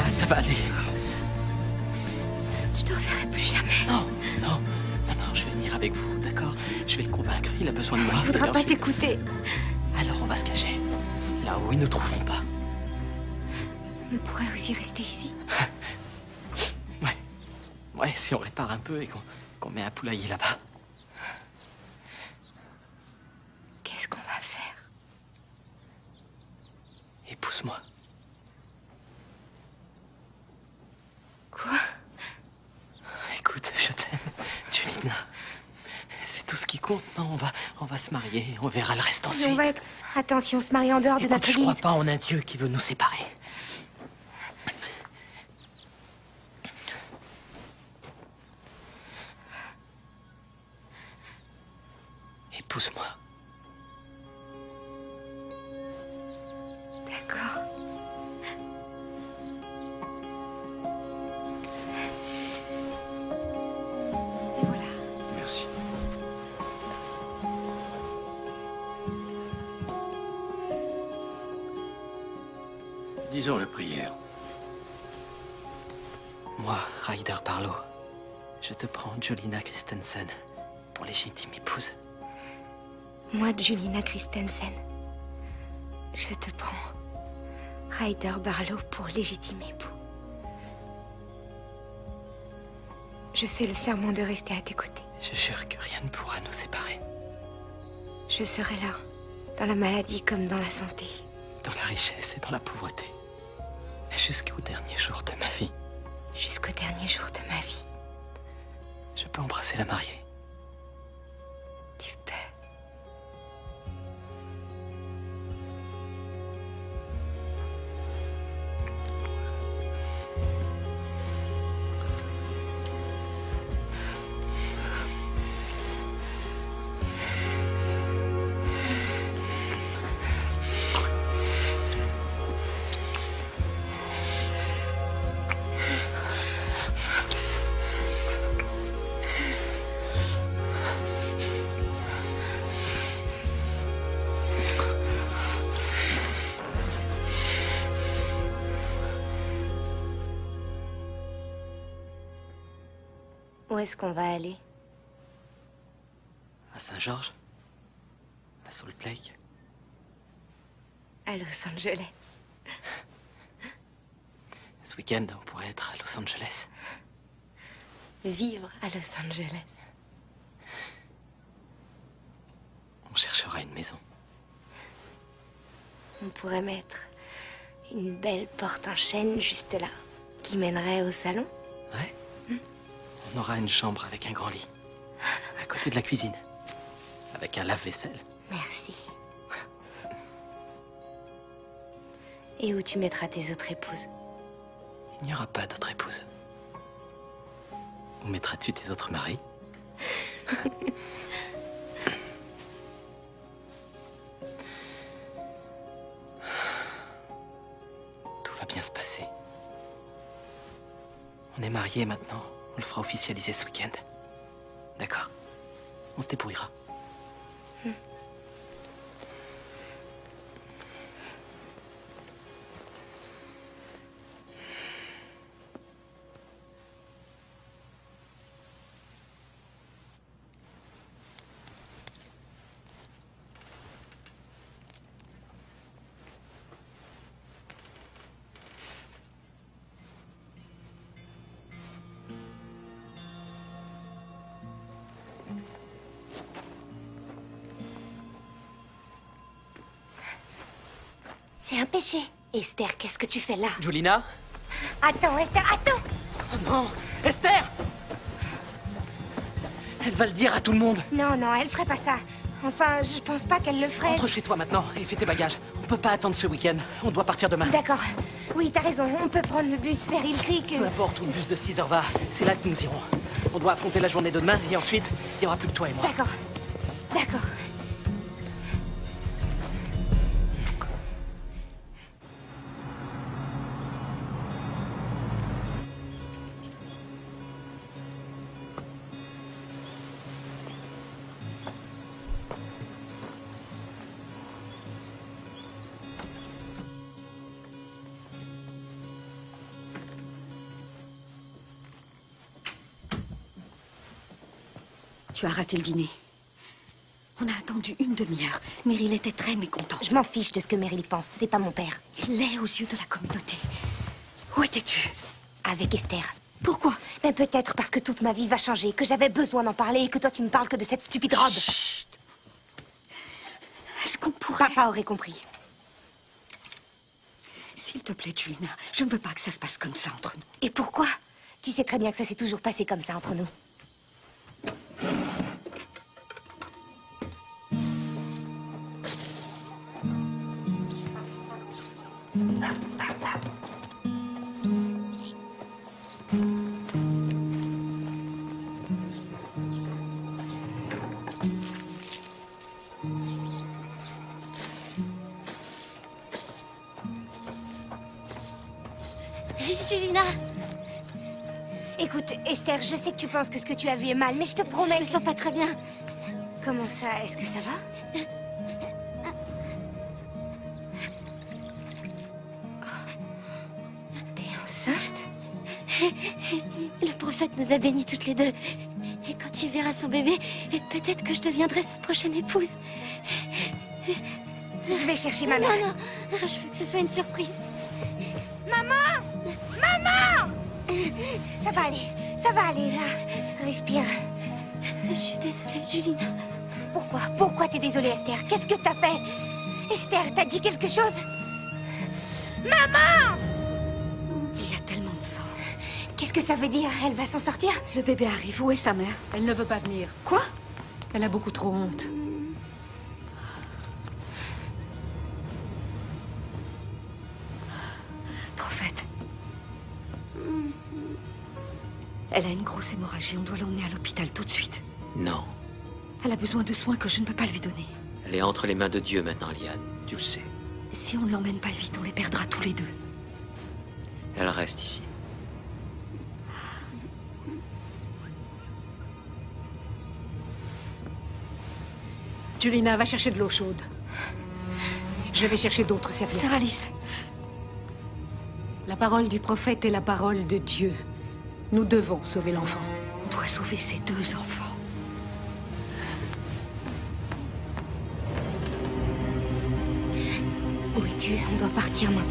H: Ça va aller.
F: Je te reverrai plus jamais.
H: Non, je vais venir avec vous, d'accord? Je vais le convaincre, il a besoin de moi.
F: Il ne voudra pas t'écouter.
H: Alors on va se cacher, là où ils ne nous trouveront pas.
F: On pourrait aussi rester ici.
H: Ouais, si on répare un peu et qu'on met un poulailler là-bas.
F: Qu'est-ce qu'on va faire?
H: Épouse-moi.
F: Quoi?
H: Écoute, je t'aime, Julina. C'est tout ce qui compte, non? On va se marier, on verra le reste ensuite.
F: On va être... Attends, si on se marie en dehors de notre
H: église... Je crois pas en un Dieu qui veut nous séparer. Épouse-moi.
F: D'accord.
B: Voilà.
C: Merci. Disons la prière.
H: Moi, Ryder Barlow, je te prends Julina Christensen pour légitime épouse.
F: Moi, Julina Christensen, je te prends Ryder Barlow pour légitime époux. Je fais le serment de rester à tes côtés.
H: Je jure que rien ne pourra nous séparer.
F: Je serai là, dans la maladie comme dans la santé.
H: Dans la richesse et dans la pauvreté. Jusqu'au dernier jour de ma vie.
F: Jusqu'au dernier jour de ma vie.
H: Je peux embrasser la mariée.
F: Tu peux. Où est-ce qu'on va aller?
H: À Saint-Georges? À Salt Lake?
F: À Los Angeles.
H: Ce week-end, on pourrait être à Los Angeles.
F: Vivre à Los Angeles.
H: On cherchera une maison.
F: On pourrait mettre une belle porte en chêne juste là, qui mènerait au salon.
H: Ouais. On aura une chambre avec un grand lit, à côté de la cuisine, avec un lave-vaisselle.
F: Merci. Et où tu mettras tes autres épouses?
H: Il n'y aura pas d'autre épouse. Où mettras-tu tes autres maris? Tout va bien se passer. On est mariés maintenant. On le fera officialiser ce week-end. D'accord? On se débrouillera.
F: dépêcher. Esther, qu'est-ce que tu fais là?
H: Julina?
F: Attends, Esther, attends!
H: Oh non! Esther! Elle va le dire à tout le monde.
F: Non, non, elle ferait pas ça. Enfin, je pense pas qu'elle le ferait.
H: Rentre chez toi maintenant et fais tes bagages. On peut pas attendre ce week-end. On doit partir demain.
F: D'accord. Oui, t'as raison. On peut prendre le bus vers Hill Creek.
H: Peu importe où le bus de 6h va, c'est là que nous irons. On doit affronter la journée de demain et ensuite, il y aura plus que toi et moi.
F: D'accord. D'accord.
B: Tu as raté le dîner. On a attendu une demi-heure. Meryl était très mécontent.
F: Je m'en fiche de ce que Meryl pense. C'est pas mon père.
B: Il l'est aux yeux de la communauté. Où étais-tu?
F: Avec Esther.
B: Pourquoi?
F: Mais peut-être parce que toute ma vie va changer, que j'avais besoin d'en parler et que toi tu me parles que de cette stupide robe.
B: Chut. Est-ce qu'on pourrait...
F: Papa aurait compris.
B: S'il te plaît, Julina, je ne veux pas que ça se passe comme ça entre nous.
F: Et pourquoi? Tu sais très bien que ça s'est toujours passé comme ça entre nous.
A: Julina!
F: Écoute, Esther, je sais que tu penses que ce que tu as vu est mal, mais je te promets...
A: Je me sens pas très bien.
F: Comment ça? Est-ce que ça va? T'es enceinte?
A: Le prophète nous a bénis toutes les deux. Et quand il verra son bébé, peut-être que je deviendrai sa prochaine épouse.
F: Je vais chercher ma mère.
A: Non, non, je veux que ce soit une surprise.
F: Maman! Maman! Ça va aller, là. Respire.
A: Je suis désolée, Julina.
F: Pourquoi t'es désolée, Esther? Qu'est-ce que t'as fait? Esther, t'as dit quelque chose? Maman!
B: Il y a tellement de sang.
F: Qu'est-ce que ça veut dire? Elle va s'en sortir?
B: Le bébé arrive. Où est sa mère?
D: Elle ne veut pas venir.
B: Quoi?
D: Elle a beaucoup trop honte.
B: Prophète. Elle a une grosse hémorragie. On doit l'emmener à l'hôpital tout de suite.
G: Non.
B: Elle a besoin de soins que je ne peux pas lui donner.
G: Elle est entre les mains de Dieu maintenant, Liane. Tu le sais.
B: Si on ne l'emmène pas vite, on les perdra tous les deux.
G: Elle reste ici.
D: Julina, va chercher de l'eau chaude. Je vais chercher d'autres serviettes.
B: Sœur Alice.
D: La parole du prophète est la parole de Dieu. Nous devons sauver l'enfant.
B: On doit sauver ces deux enfants.
F: Où es-tu? On doit partir maintenant.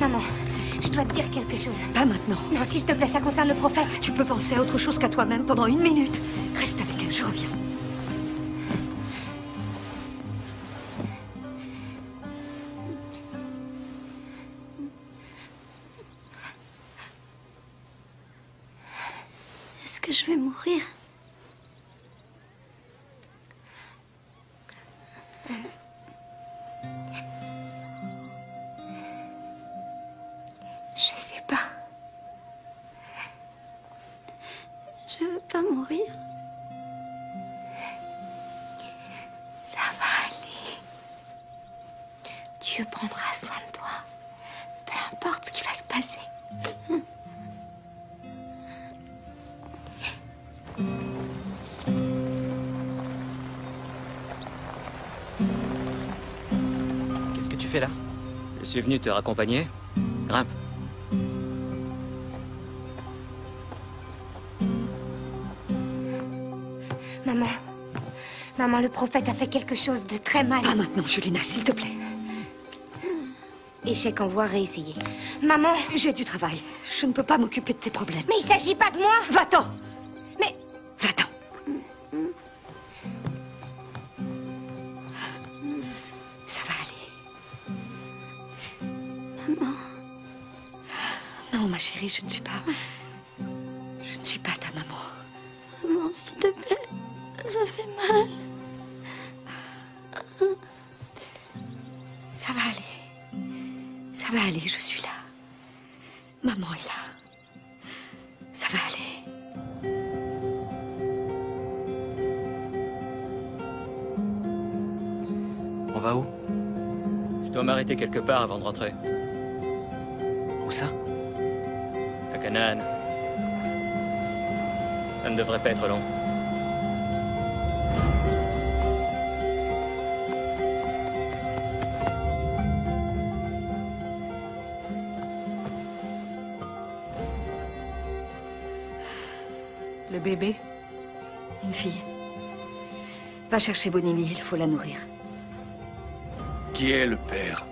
F: Maman, je dois te dire quelque chose.
B: Pas maintenant.
F: Non, s'il te plaît, ça concerne le prophète.
B: Tu peux penser à autre chose qu'à toi-même pendant 1 minute. Reste avec elle, je reviens.
A: Est-ce que je vais mourir?
F: Je sais pas.
A: Je veux pas mourir.
F: Ça va aller. Dieu prendra soin de toi. Peu importe ce qui va se passer.
H: Qu'est-ce que tu fais là?
G: Je suis venu te raccompagner. Grimpe.
F: Maman. Maman, le prophète a fait quelque chose de très mal.
B: Pas maintenant, Julina, s'il te plaît.
F: Échec en voie réessayé. Maman.
B: J'ai du travail. Je ne peux pas m'occuper de tes problèmes.
F: Mais il s'agit pas de moi.
B: Va-t'en.
F: Mais...
B: Va-t'en. ma chérie, je ne suis pas... Je ne suis pas ta maman.
A: Maman, s'il te plaît, ça fait mal.
B: Ça va aller. Ça va aller, je suis là. Maman est là. Ça va aller.
H: On va où?
G: Je dois m'arrêter quelque part avant de rentrer.
H: Où ça?
G: À Canaan. Ça ne devrait pas être long.
D: Le bébé?
B: Une fille. Va chercher Bonini, il faut la nourrir.
C: Qui est le père?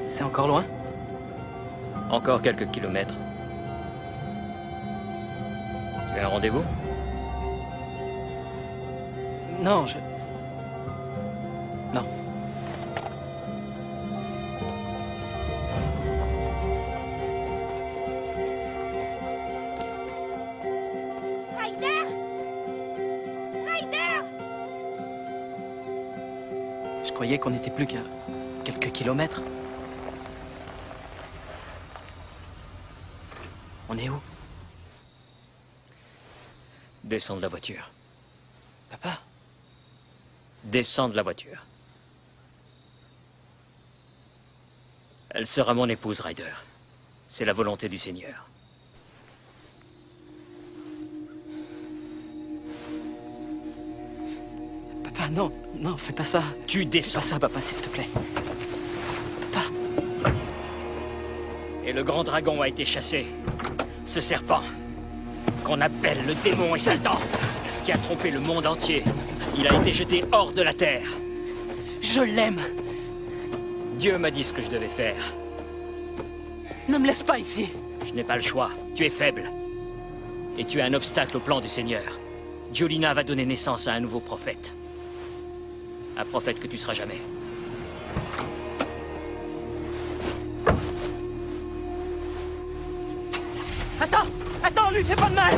H: C'est encore loin?
G: Encore quelques kilomètres. Tu as un rendez-vous?
H: Non, Non.
E: Ryder! Ryder!
H: Je croyais qu'on n'était plus qu'à quelques kilomètres. On est où?
G: Descends de la voiture.
H: Papa?
G: Descends de la voiture. Elle sera mon épouse, Ryder. C'est la volonté du Seigneur.
H: Papa, non, non, fais pas ça.
G: Tu descends.
H: Fais pas ça, papa, s'il te plaît. Papa.
G: Et le grand dragon a été chassé. Ce serpent, qu'on appelle le démon et Satan, qui a trompé le monde entier. Il a été jeté hors de la terre.
H: Je l'aime.
G: Dieu m'a dit ce que je devais faire.
H: Ne me laisse pas ici.
G: Je n'ai pas le choix. Tu es faible. Et tu es un obstacle au plan du Seigneur. Julina va donner naissance à un nouveau prophète. Un prophète que tu seras jamais.
H: Attends! Attends, lui fais pas de mal!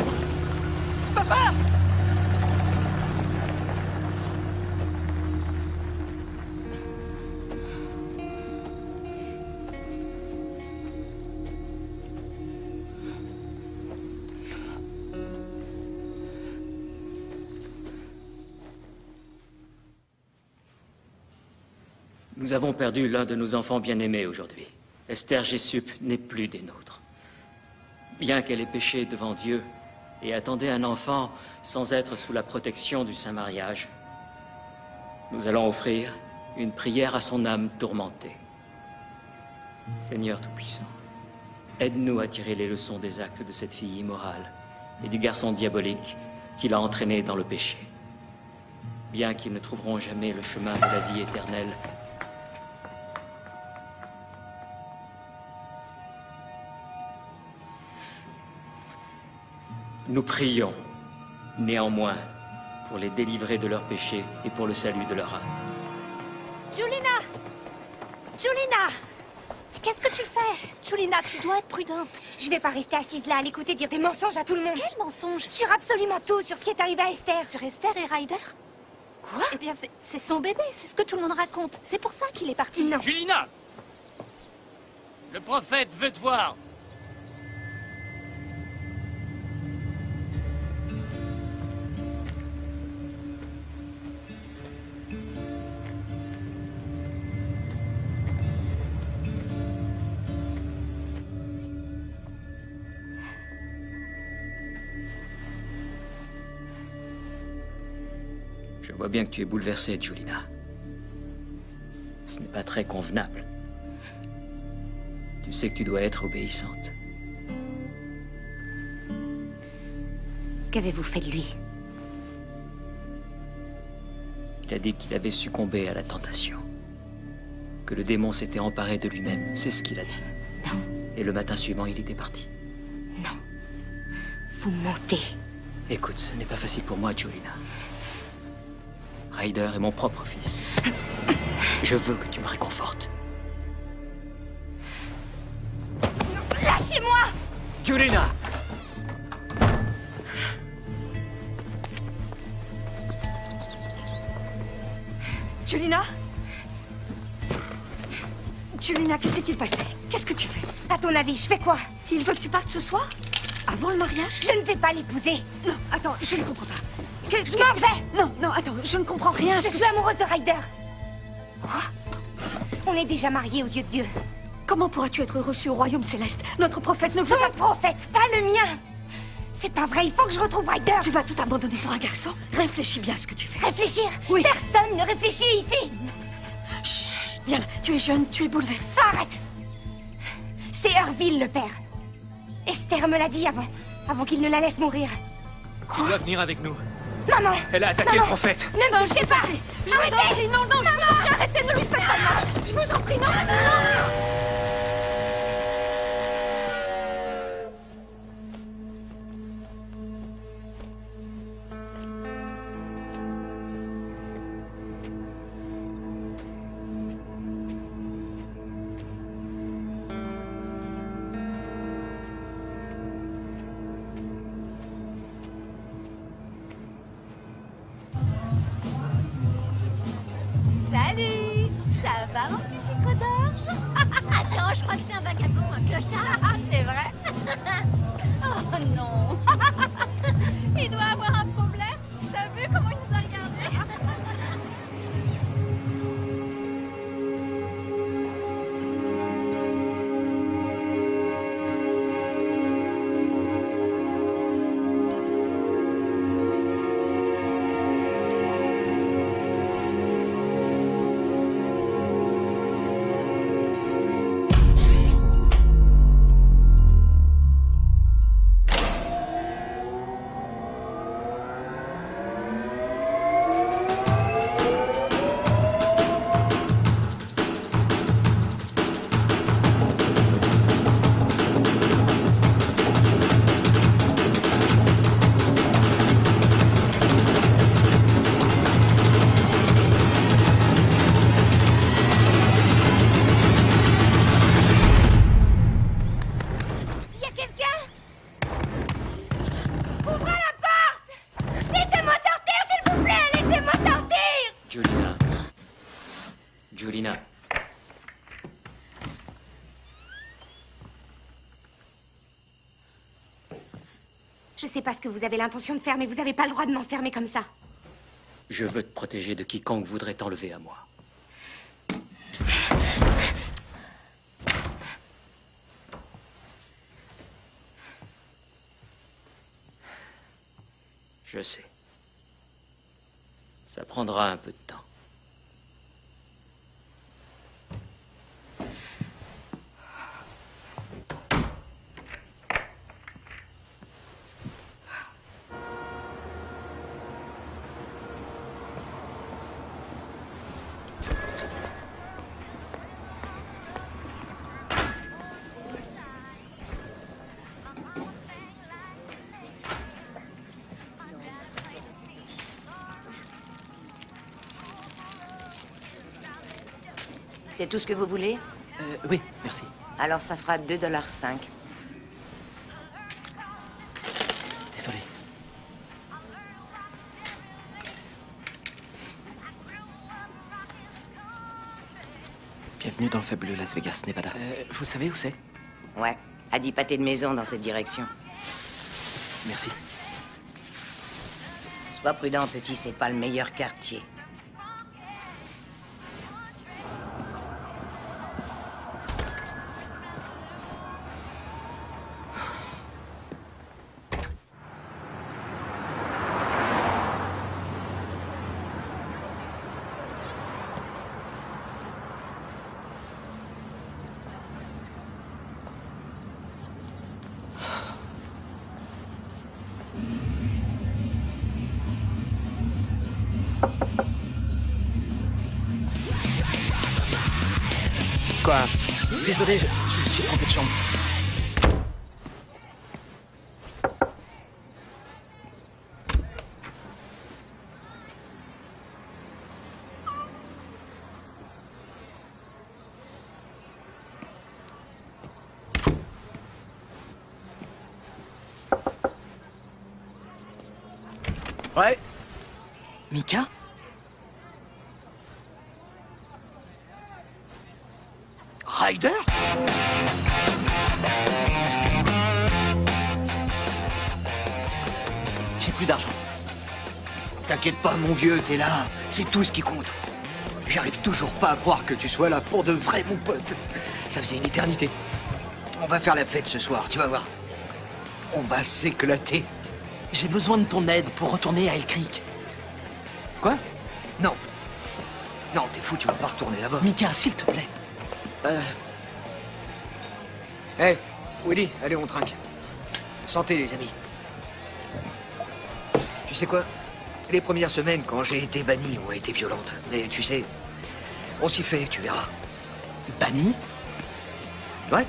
H: Papa!
G: Nous avons perdu l'un de nos enfants bien-aimés aujourd'hui. Esther Jessup n'est plus des nôtres. Bien qu'elle ait péché devant Dieu et attendait un enfant sans être sous la protection du saint mariage, nous allons offrir une prière à son âme tourmentée. Seigneur Tout-Puissant, aide-nous à tirer les leçons des actes de cette fille immorale et du garçon diabolique qui l'a entraînée dans le péché. Bien qu'ils ne trouveront jamais le chemin de la vie éternelle, nous prions, néanmoins, pour les délivrer de leurs péchés et pour le salut de leur âme.
E: Julina! Julina! Qu'est-ce que tu fais? Julina, tu dois être prudente.
F: Je vais pas rester assise là à l'écouter dire des mensonges à tout le monde.
E: Quel mensonge?
F: Sur absolument tout, sur ce qui est arrivé à Esther.
E: Sur Esther et Ryder?
F: Quoi?
E: Eh bien, c'est son bébé, c'est ce que tout le monde raconte. C'est pour ça qu'il est parti.
F: Non.
G: Julina! Le prophète veut te voir. Je vois bien que tu es bouleversée, Julina. Ce n'est pas très convenable. Tu sais que tu dois être obéissante.
E: Qu'avez-vous fait de lui?
G: Il a dit qu'il avait succombé à la tentation. Que le démon s'était emparé de lui-même. C'est ce qu'il a dit.
E: Non.
G: Et le matin suivant, il était parti.
E: Non. Vous mentez.
G: Écoute, ce n'est pas facile pour moi, Julina. Ryder est mon propre fils. Je veux que tu me réconfortes.
E: Lâchez-moi!
G: Julina!
B: Julina? Julina, que s'est-il passé? Qu'est-ce que tu fais?
E: À ton avis, je fais quoi?
B: Il veut que tu partes ce soir? Avant le mariage?
E: Je ne vais pas l'épouser.
B: Non, attends, je ne comprends pas.
E: Je m'en vais!
B: Non, non, attends, je ne comprends rien.
E: Je suis amoureuse de Ryder.
B: Quoi?
E: On est déjà mariés aux yeux de Dieu.
B: Comment pourras-tu être reçu au royaume céleste? Notre prophète ne vous
E: Ton prophète, pas le mien! C'est pas vrai, il faut que je retrouve Ryder!
B: Tu vas tout abandonner pour un garçon? Réfléchis bien à ce que tu fais.
E: Réfléchir?
B: Oui.
E: Personne ne réfléchit ici!
B: Chut, viens là, tu es jeune, tu es bouleversée.
E: Arrête! C'est Herville, le père. Esther me l'a dit avant qu'il ne la laisse mourir.
I: Tu dois venir avec nous.
E: Maman!
I: Elle a attaqué le prophète.
E: Ne me touchez pas!
B: Je vous en prie, non, non, je vous en prie, arrêtez, ne lui faites pas mal. Je vous en prie, non, non.
A: Salut! Ça va, mon petit sucre d'orge? Attends, je crois que c'est un vagabond, un clochard. Ah, c'est vrai? Oh non! Il doit avoir un problème. T'as vu comment il nous a regardés?
G: Julina.
E: Je sais pas ce que vous avez l'intention de faire, mais vous n'avez pas le droit de m'enfermer comme ça.
G: Je veux te protéger de quiconque voudrait t'enlever à moi. Je sais. Ça prendra un peu de temps.
K: C'est tout ce que vous voulez?
H: Oui, merci.
K: Alors ça fera $2,05.
H: Désolé. Bienvenue dans le fabuleux Las Vegas, Nevada. Vous savez où c'est?
K: Ouais, à 10 pâtés de maison dans cette direction.
H: Merci.
K: Sois prudent, petit, c'est pas le meilleur quartier.
H: Quoi? Désolé, je me suis trompé de chambre. Ouais. Mika? Ryder? J'ai plus d'argent.
L: T'inquiète pas, mon vieux, t'es là. C'est tout ce qui compte. J'arrive toujours pas à croire que tu sois là pour de vrai, mon pote. Ça faisait une éternité. On va faire la fête ce soir, tu vas voir. On va s'éclater.
H: J'ai besoin de ton aide pour retourner à El Creek.
L: Quoi? Non. Non, t'es fou, tu vas pas retourner là-bas.
H: Mika, s'il te plaît.
L: Hey, Willy, allez, on trinque. Santé, les amis. Tu sais quoi? Les premières semaines, quand j'ai été banni, ont été violentes. Mais tu sais, on s'y fait, tu verras.
H: Banni?
L: Ouais.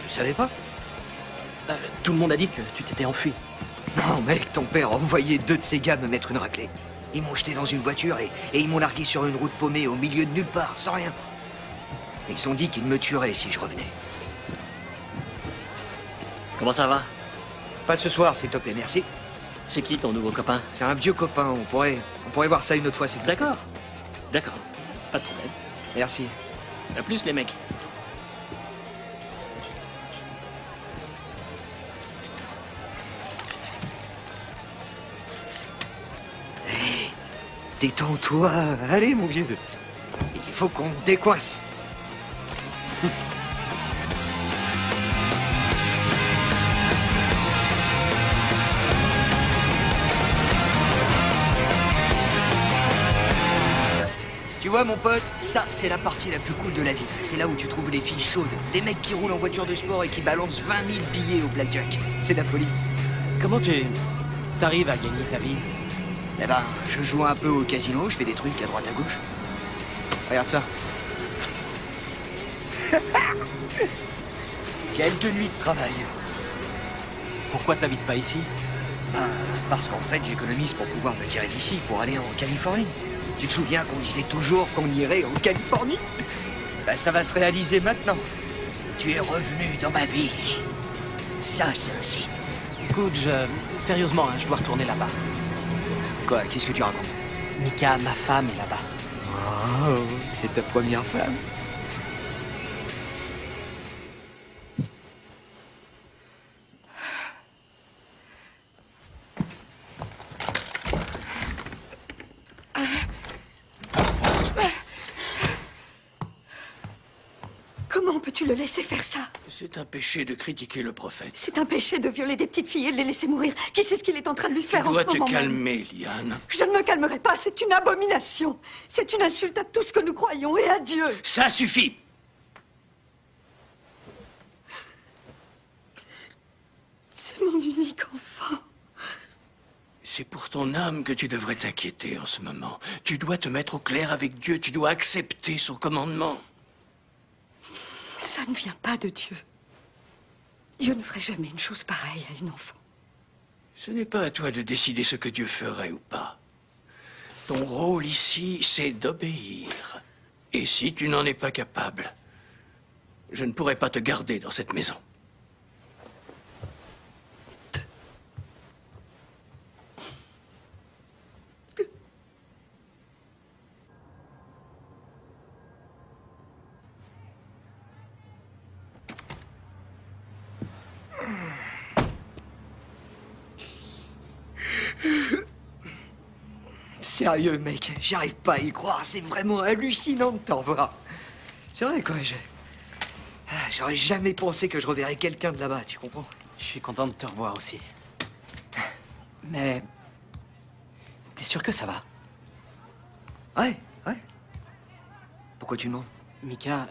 L: Tu savais pas?
H: Tout le monde a dit que tu t'étais enfui.
L: Non, mec, ton père a envoyé 2 de ses gars me mettre une raclée. Ils m'ont jeté dans une voiture et ils m'ont largué sur une route paumée au milieu de nulle part, sans rien. Ils ont dit qu'ils me tueraient si je revenais.
M: Comment ça va?
L: Pas ce soir, s'il te plaît, merci.
M: C'est qui ton nouveau copain?
L: C'est un vieux copain, on pourrait voir ça une autre fois, s'il te plaît.
M: D'accord. D'accord. Pas de problème.
L: Merci.
M: À plus, les mecs.
L: Hey, détends-toi. Allez, mon vieux. Il faut qu'on te décoince. Tu vois, mon pote, ça, c'est la partie la plus cool de la ville. C'est là où tu trouves les filles chaudes, des mecs qui roulent en voiture de sport et qui balancent 20 000 billets au blackjack. C'est de la folie.
H: Comment t'arrives à gagner ta vie?
L: Eh ben, je joue un peu au casino, je fais des trucs à droite à gauche. Regarde ça. Quelques nuits de travail.
H: Pourquoi t'habites pas ici?
L: Parce qu'en fait, j'économise pour pouvoir me tirer d'ici, pour aller en Californie. Tu te souviens qu'on disait toujours qu'on irait en Californie? Ben, ça va se réaliser maintenant. Tu es revenu dans ma vie. Ça, c'est un signe.
H: Écoute, sérieusement, hein, je dois retourner là-bas.
L: Quoi? Qu'est-ce que tu racontes?
H: Mika, ma femme est là-bas.
L: Oh, c'est ta première femme?
D: Comment peux-tu le laisser faire ça?
C: C'est un péché de critiquer le prophète.
D: C'est un péché de violer des petites filles et de les laisser mourir. Qui sait ce qu'il est en train de lui faire en ce moment
C: Tu dois te
D: même?
C: calmer, Liane.
D: Je ne me calmerai pas, c'est une abomination. C'est une insulte à tout ce que nous croyons et à Dieu.
C: Ça suffit!
D: C'est mon unique enfant.
C: C'est pour ton âme que tu devrais t'inquiéter en ce moment. Tu dois te mettre au clair avec Dieu, tu dois accepter son commandement.
D: Ça ne vient pas de Dieu. Dieu ne ferait jamais une chose pareille à une enfant.
C: Ce n'est pas à toi de décider ce que Dieu ferait ou pas. Ton rôle ici, c'est d'obéir. Et si tu n'en es pas capable, je ne pourrai pas te garder dans cette maison.
L: Sérieux, mec, j'arrive pas à y croire. C'est vraiment hallucinant de t'en voir. C'est vrai, quoi. J'aurais jamais pensé que je reverrais quelqu'un de là-bas, tu comprends?
H: Je suis content de te revoir aussi. Mais... T'es sûr que ça va?
L: Ouais. Pourquoi tu demandes?
H: Mika,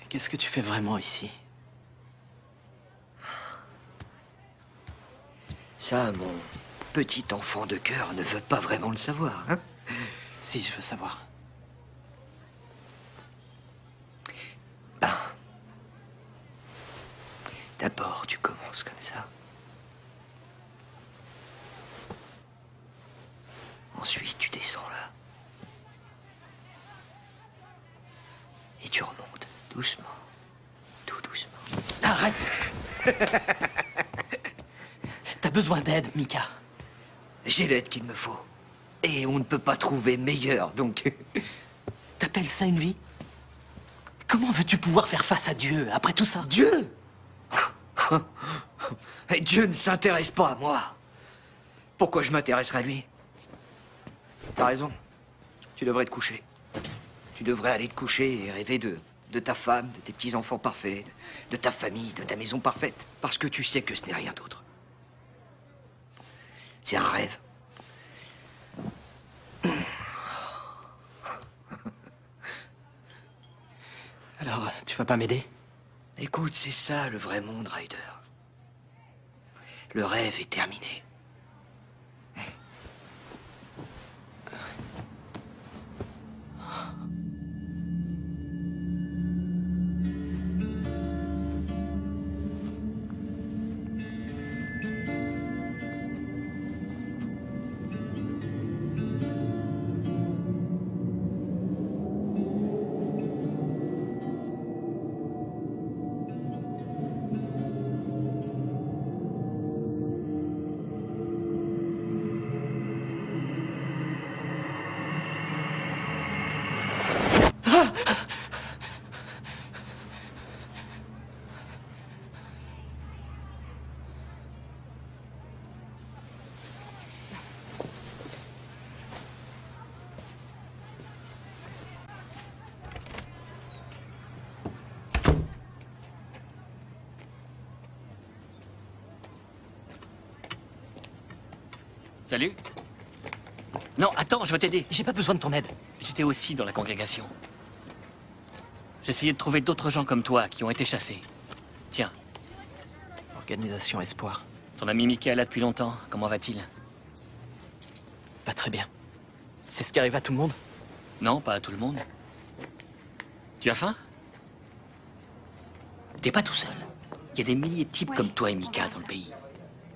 H: qu'est-ce que tu fais vraiment ici?
L: Ça, mon petit enfant de cœur ne veut pas vraiment le savoir, hein?
H: Si, je veux savoir.
L: D'abord, tu commences comme ça. Ensuite, tu descends là. Et tu remontes, doucement. Tout doucement.
H: Arrête! T'as besoin d'aide, Mika.
L: J'ai l'aide qu'il me faut. Et on ne peut pas trouver meilleur, donc...
H: T'appelles ça une vie? Comment veux-tu pouvoir faire face à Dieu après tout ça?
L: Dieu? Dieu ne s'intéresse pas à moi. Pourquoi je m'intéresserais à lui? T'as raison. Tu devrais te coucher. Tu devrais aller te coucher et rêver de ta femme, de tes petits-enfants parfaits, de ta famille, de ta maison parfaite. Parce que tu sais que ce n'est rien d'autre. C'est un rêve.
H: Alors, tu vas pas m'aider?
L: Écoute, c'est ça le vrai monde, Ryder. Le rêve est terminé.
G: Salut. Non, attends, je veux t'aider.
H: J'ai pas besoin de ton aide.
G: J'étais aussi dans la congrégation. J'essayais de trouver d'autres gens comme toi qui ont été chassés. Tiens.
H: Organisation Espoir.
G: Ton ami Mickey est là depuis longtemps. Comment va-t-il?
H: Pas très bien. C'est ce qui arrive à tout le monde?
G: Non, pas à tout le monde. Tu as faim? T'es pas tout seul. Il y a des milliers de types comme toi et Mika dans le pays.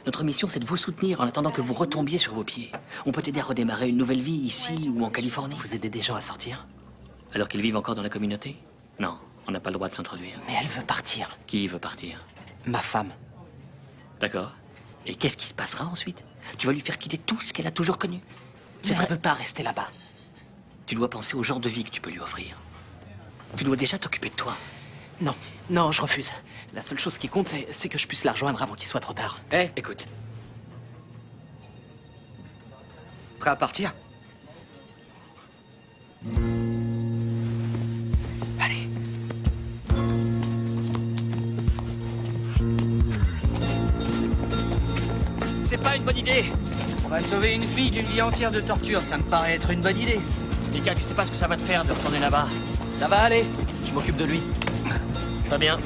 G: Notre mission, c'est de vous soutenir en attendant que vous retombiez sur vos pieds. On peut t'aider à redémarrer une nouvelle vie ici ou en Californie.
H: Vous aidez des gens à sortir?
G: Alors qu'ils vivent encore dans la communauté? Non, on n'a pas le droit de s'introduire.
H: Mais elle veut partir.
G: Qui veut partir?
H: Ma femme.
G: D'accord. Et qu'est-ce qui se passera ensuite? Tu vas lui faire quitter tout ce qu'elle a toujours connu.
H: Elle ne veut pas rester là-bas.
G: Tu dois penser au genre de vie que tu peux lui offrir. Tu dois déjà t'occuper de toi.
H: Non, non, je refuse. La seule chose qui compte, c'est que je puisse la rejoindre avant qu'il soit trop tard.
L: Hé,
G: écoute.
L: Prêt à partir? Allez.
G: C'est pas une bonne idée.
L: On va sauver une fille d'une vie entière de torture, ça me paraît être une bonne idée.
G: Mika, tu sais pas ce que ça va te faire de retourner là-bas.
H: Ça va aller. Je m'occupe de lui.
G: Très bien.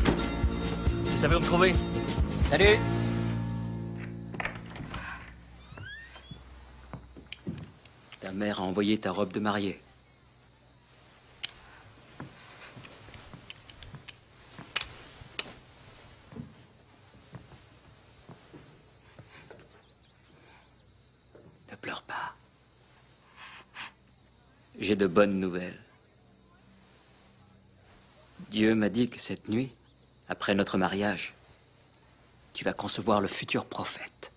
G: Vous savez où me trouver?
L: Salut.
G: Ta mère a envoyé ta robe de mariée.
L: Ne pleure pas.
G: J'ai de bonnes nouvelles. Dieu m'a dit que cette nuit, après notre mariage, tu vas concevoir le futur prophète.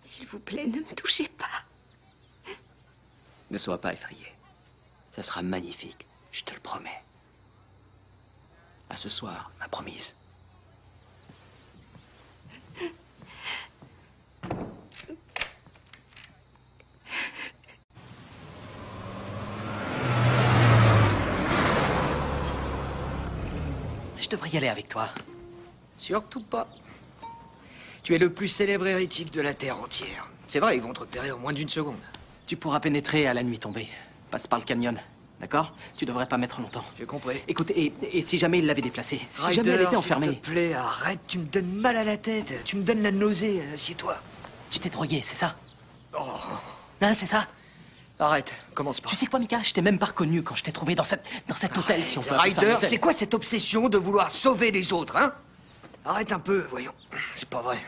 E: S'il vous plaît, ne me touchez pas.
G: Ne sois pas effrayé. Ça sera magnifique, je te le promets. À ce soir, ma promise.
H: Je devrais y aller avec toi.
L: Surtout pas. Tu es le plus célèbre hérétique de la Terre entière. C'est vrai, ils vont te repérer en moins d'une seconde.
H: Tu pourras pénétrer à la nuit tombée. Passe par le canyon. D'accord? Tu devrais pas mettre longtemps.
L: J'ai compris.
H: Écoute, et si jamais il l'avait déplacée? Si
L: Ryder,
H: jamais elle était enfermée?
L: s'il te plaît, arrête, tu me donnes mal à la tête. Tu me donnes la nausée, assieds-toi.
H: Tu t'es drogué, c'est ça?
L: Oh.
H: Hein, c'est ça?
L: Arrête, commence pas.
H: Tu sais quoi, Mika? Je t'ai même pas reconnu quand je t'ai trouvé dans cet hôtel, si on peut appeler ça un
L: Ryder,
H: hôtel.
L: c'est quoi cette obsession de vouloir sauver les autres, hein? Arrête un peu, voyons. C'est pas vrai.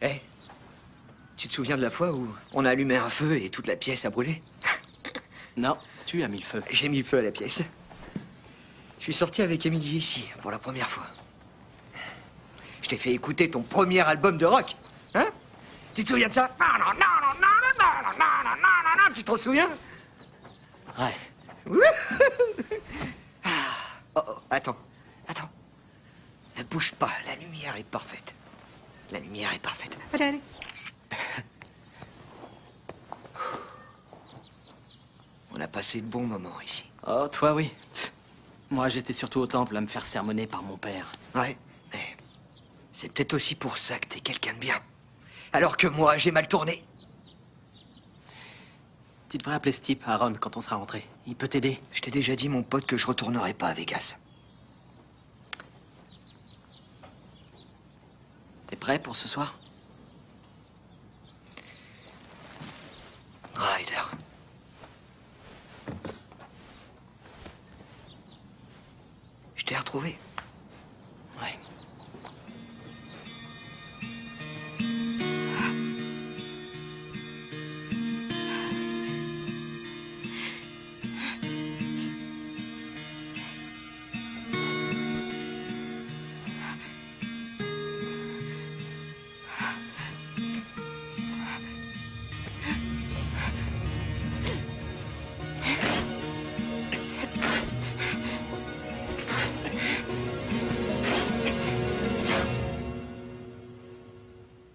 L: Hé, tu te souviens de la fois où on a allumé un feu et toute la pièce a brûlé?
H: Non, tu as mis le feu.
L: J'ai mis le feu à la pièce. Je suis sorti avec Émilie ici, pour la première fois. Je t'ai fait écouter ton premier album de rock. Hein? Tu te souviens de ça? Non, non, non, non, non, non, non, non, non, non, non, tu t'en souviens?
H: Ouais.
L: Oh, oh, attends, attends. Ne bouge pas, la lumière est parfaite. La lumière est parfaite. Allez, allez. On a passé de bons moments ici.
H: Oh, toi, oui. Tss. Moi, j'étais surtout au temple à me faire sermonner par mon père.
L: Ouais, mais c'est peut-être aussi pour ça que t'es quelqu'un de bien. Alors que moi, j'ai mal tourné.
H: Tu devrais appeler Steve, Aaron, quand on sera rentré. Il peut t'aider.
L: Je t'ai déjà dit, mon pote, que je retournerai pas à Vegas.
H: T'es prêt pour ce soir?
L: Ryder. Je t'ai retrouvé.
H: Ouais.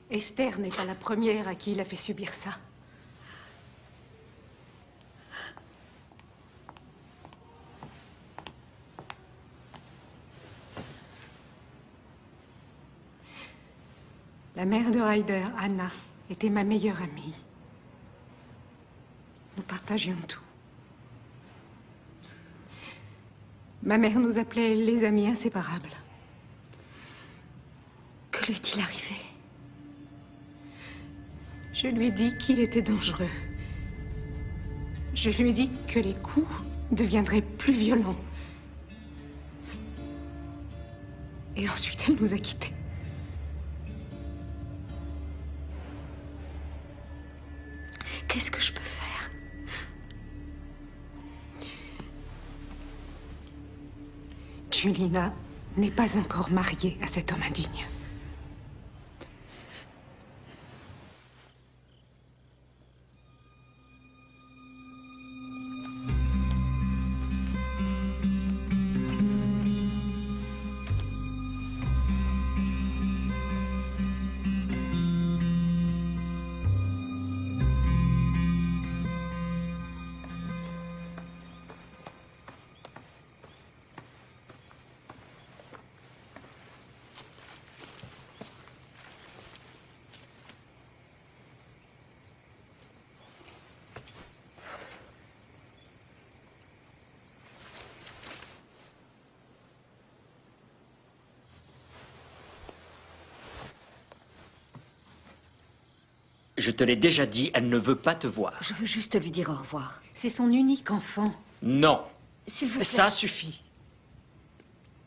D: Esther n'est pas la première à qui il a fait subir ça. La mère de Ryder, Anna, était ma meilleure amie. Nous partagions tout. Ma mère nous appelait les amis inséparables.
B: Que lui est-il arrivé?
D: Je lui ai dit qu'il était dangereux. Je lui ai dit que les coups deviendraient plus violents. Et ensuite, elle nous a quittés.
B: Qu'est-ce que je peux faire?
D: Julina n'est pas encore mariée à cet homme indigne.
G: Je te l'ai déjà dit, elle ne veut pas te voir.
B: Je veux juste lui dire au revoir.
D: C'est son unique enfant.
G: Non.
B: S'il vous plaît.
G: Ça suffit.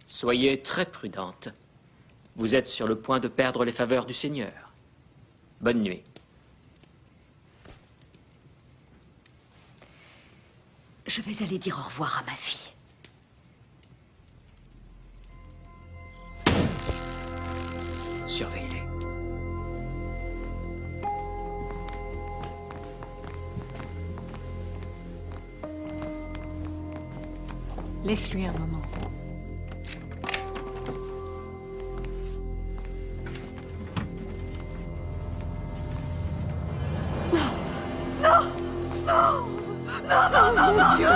G: Soyez très prudente. Vous êtes sur le point de perdre les faveurs du Seigneur. Bonne nuit.
B: Je vais aller dire au revoir à ma fille.
G: Surveillez-les.
D: Laisse-lui un moment.
B: Mon Dieu!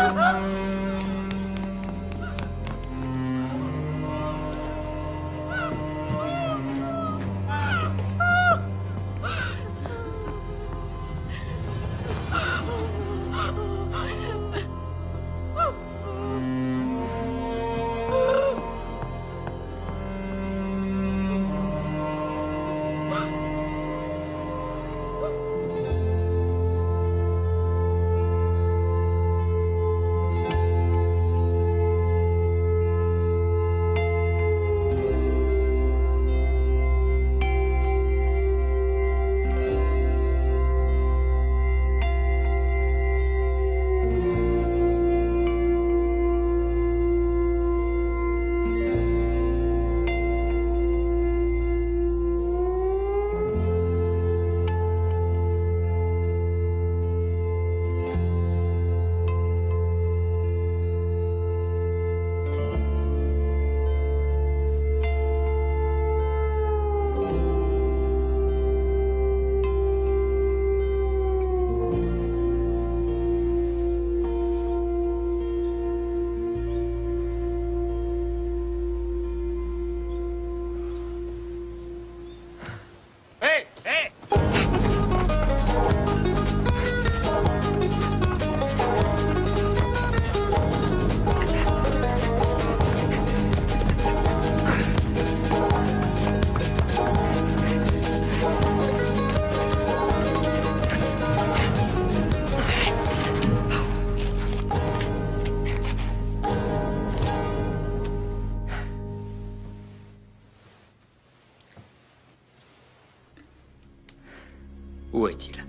G: Où est-il?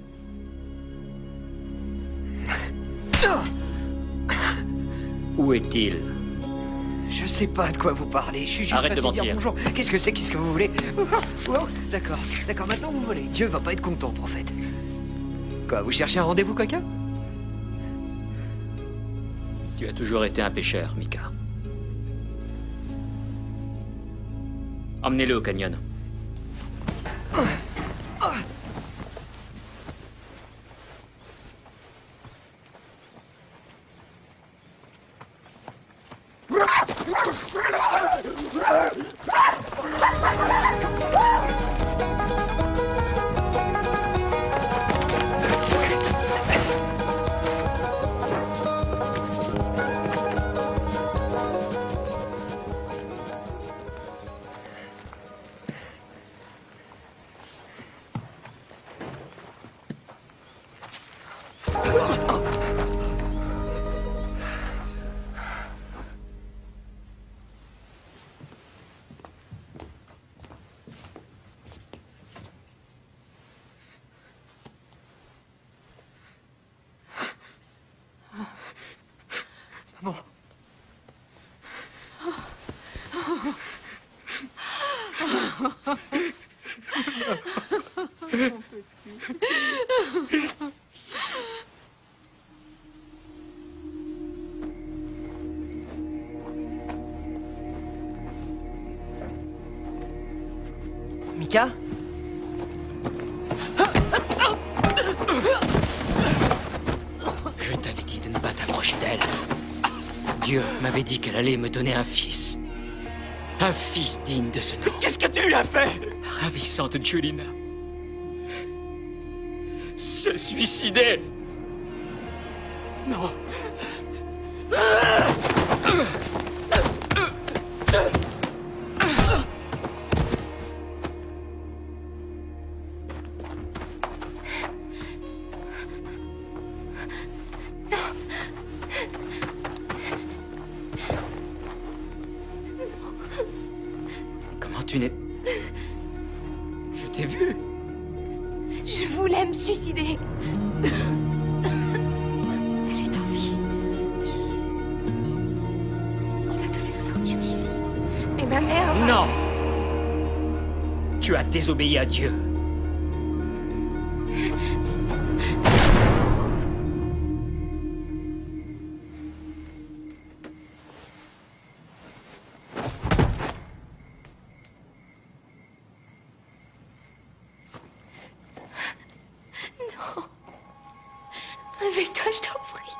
G: Où est-il?
L: Je sais pas de quoi vous parlez, je suis juste
G: Arrête de
L: passé dire
G: mentir.
L: bonjour. Qu'est-ce que c'est? Qu'est-ce que vous voulez? Oh, d'accord, d'accord, maintenant vous volez. Dieu va pas être content, prophète. Quoi, vous cherchez un rendez-vous, coquin?
G: Tu as toujours été un pêcheur, Mika. Emmenez-le au canyon.
L: Bon.
H: Mika?
G: Je t'avais dit de ne pas t'approcher d'elle. Dieu m'avait dit qu'elle allait me donner un fils. Un fils digne de ce nom.
I: Qu'est-ce que tu lui as fait?
G: Ravissante Julina. Se suicider.
I: Non.
G: Comment tu n'es... Je t'ai vu.
E: Je voulais me suicider.
B: Elle est en vie. On va te faire sortir d'ici.
E: Mais ma mère...
G: Non. Tu as désobéi à Dieu.
E: Non. Réveille-toi, je t'en prie.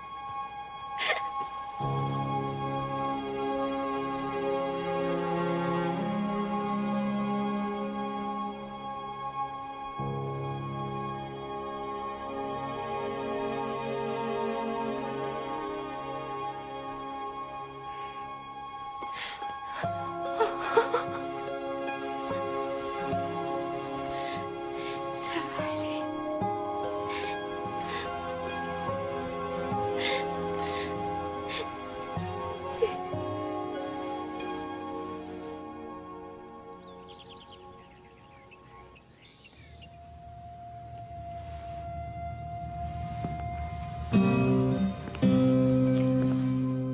E: Ça va aller.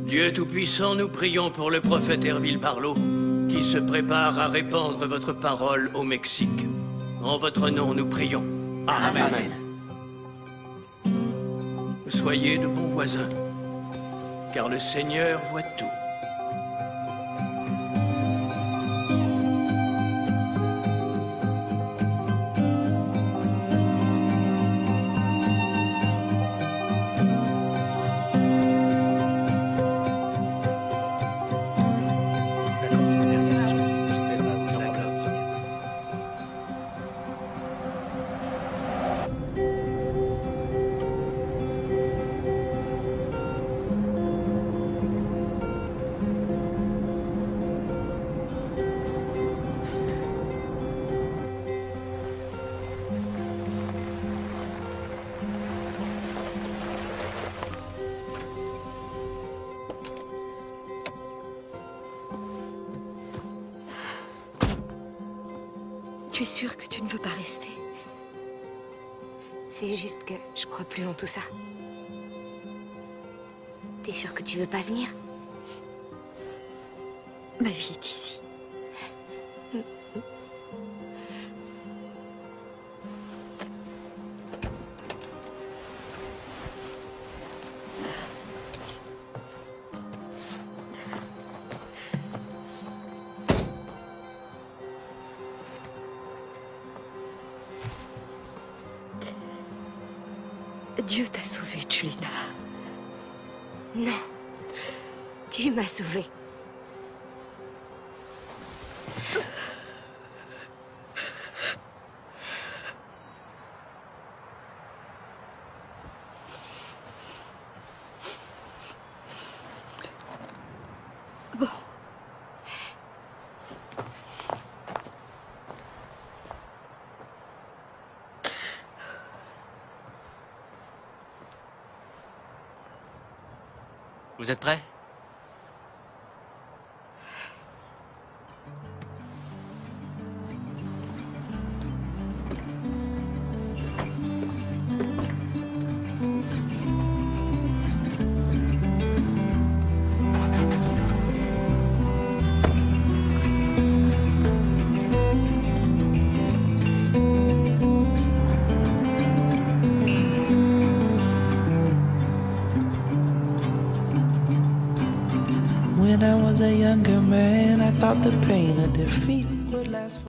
C: Dieu Tout-Puissant, nous prions pour le prophète Herville Barlow, qui se prépare à répandre votre parole au Mexique. En votre nom, nous prions. Amen.
L: Amen.
C: Soyez de bons voisins, car le Seigneur voit tout.
H: Merci, c'est gentil.
B: Tu es sûr que tu ne veux pas rester?
F: C'est juste que je crois plus en tout ça. T'es sûre que tu veux pas venir?
B: Ma vie est ici. Dieu t'a sauvée, Julina.
F: Non. Tu m'as sauvée.
B: Bon.
G: Vous êtes prêts?
N: When I was a younger man, I thought the pain of defeat would last.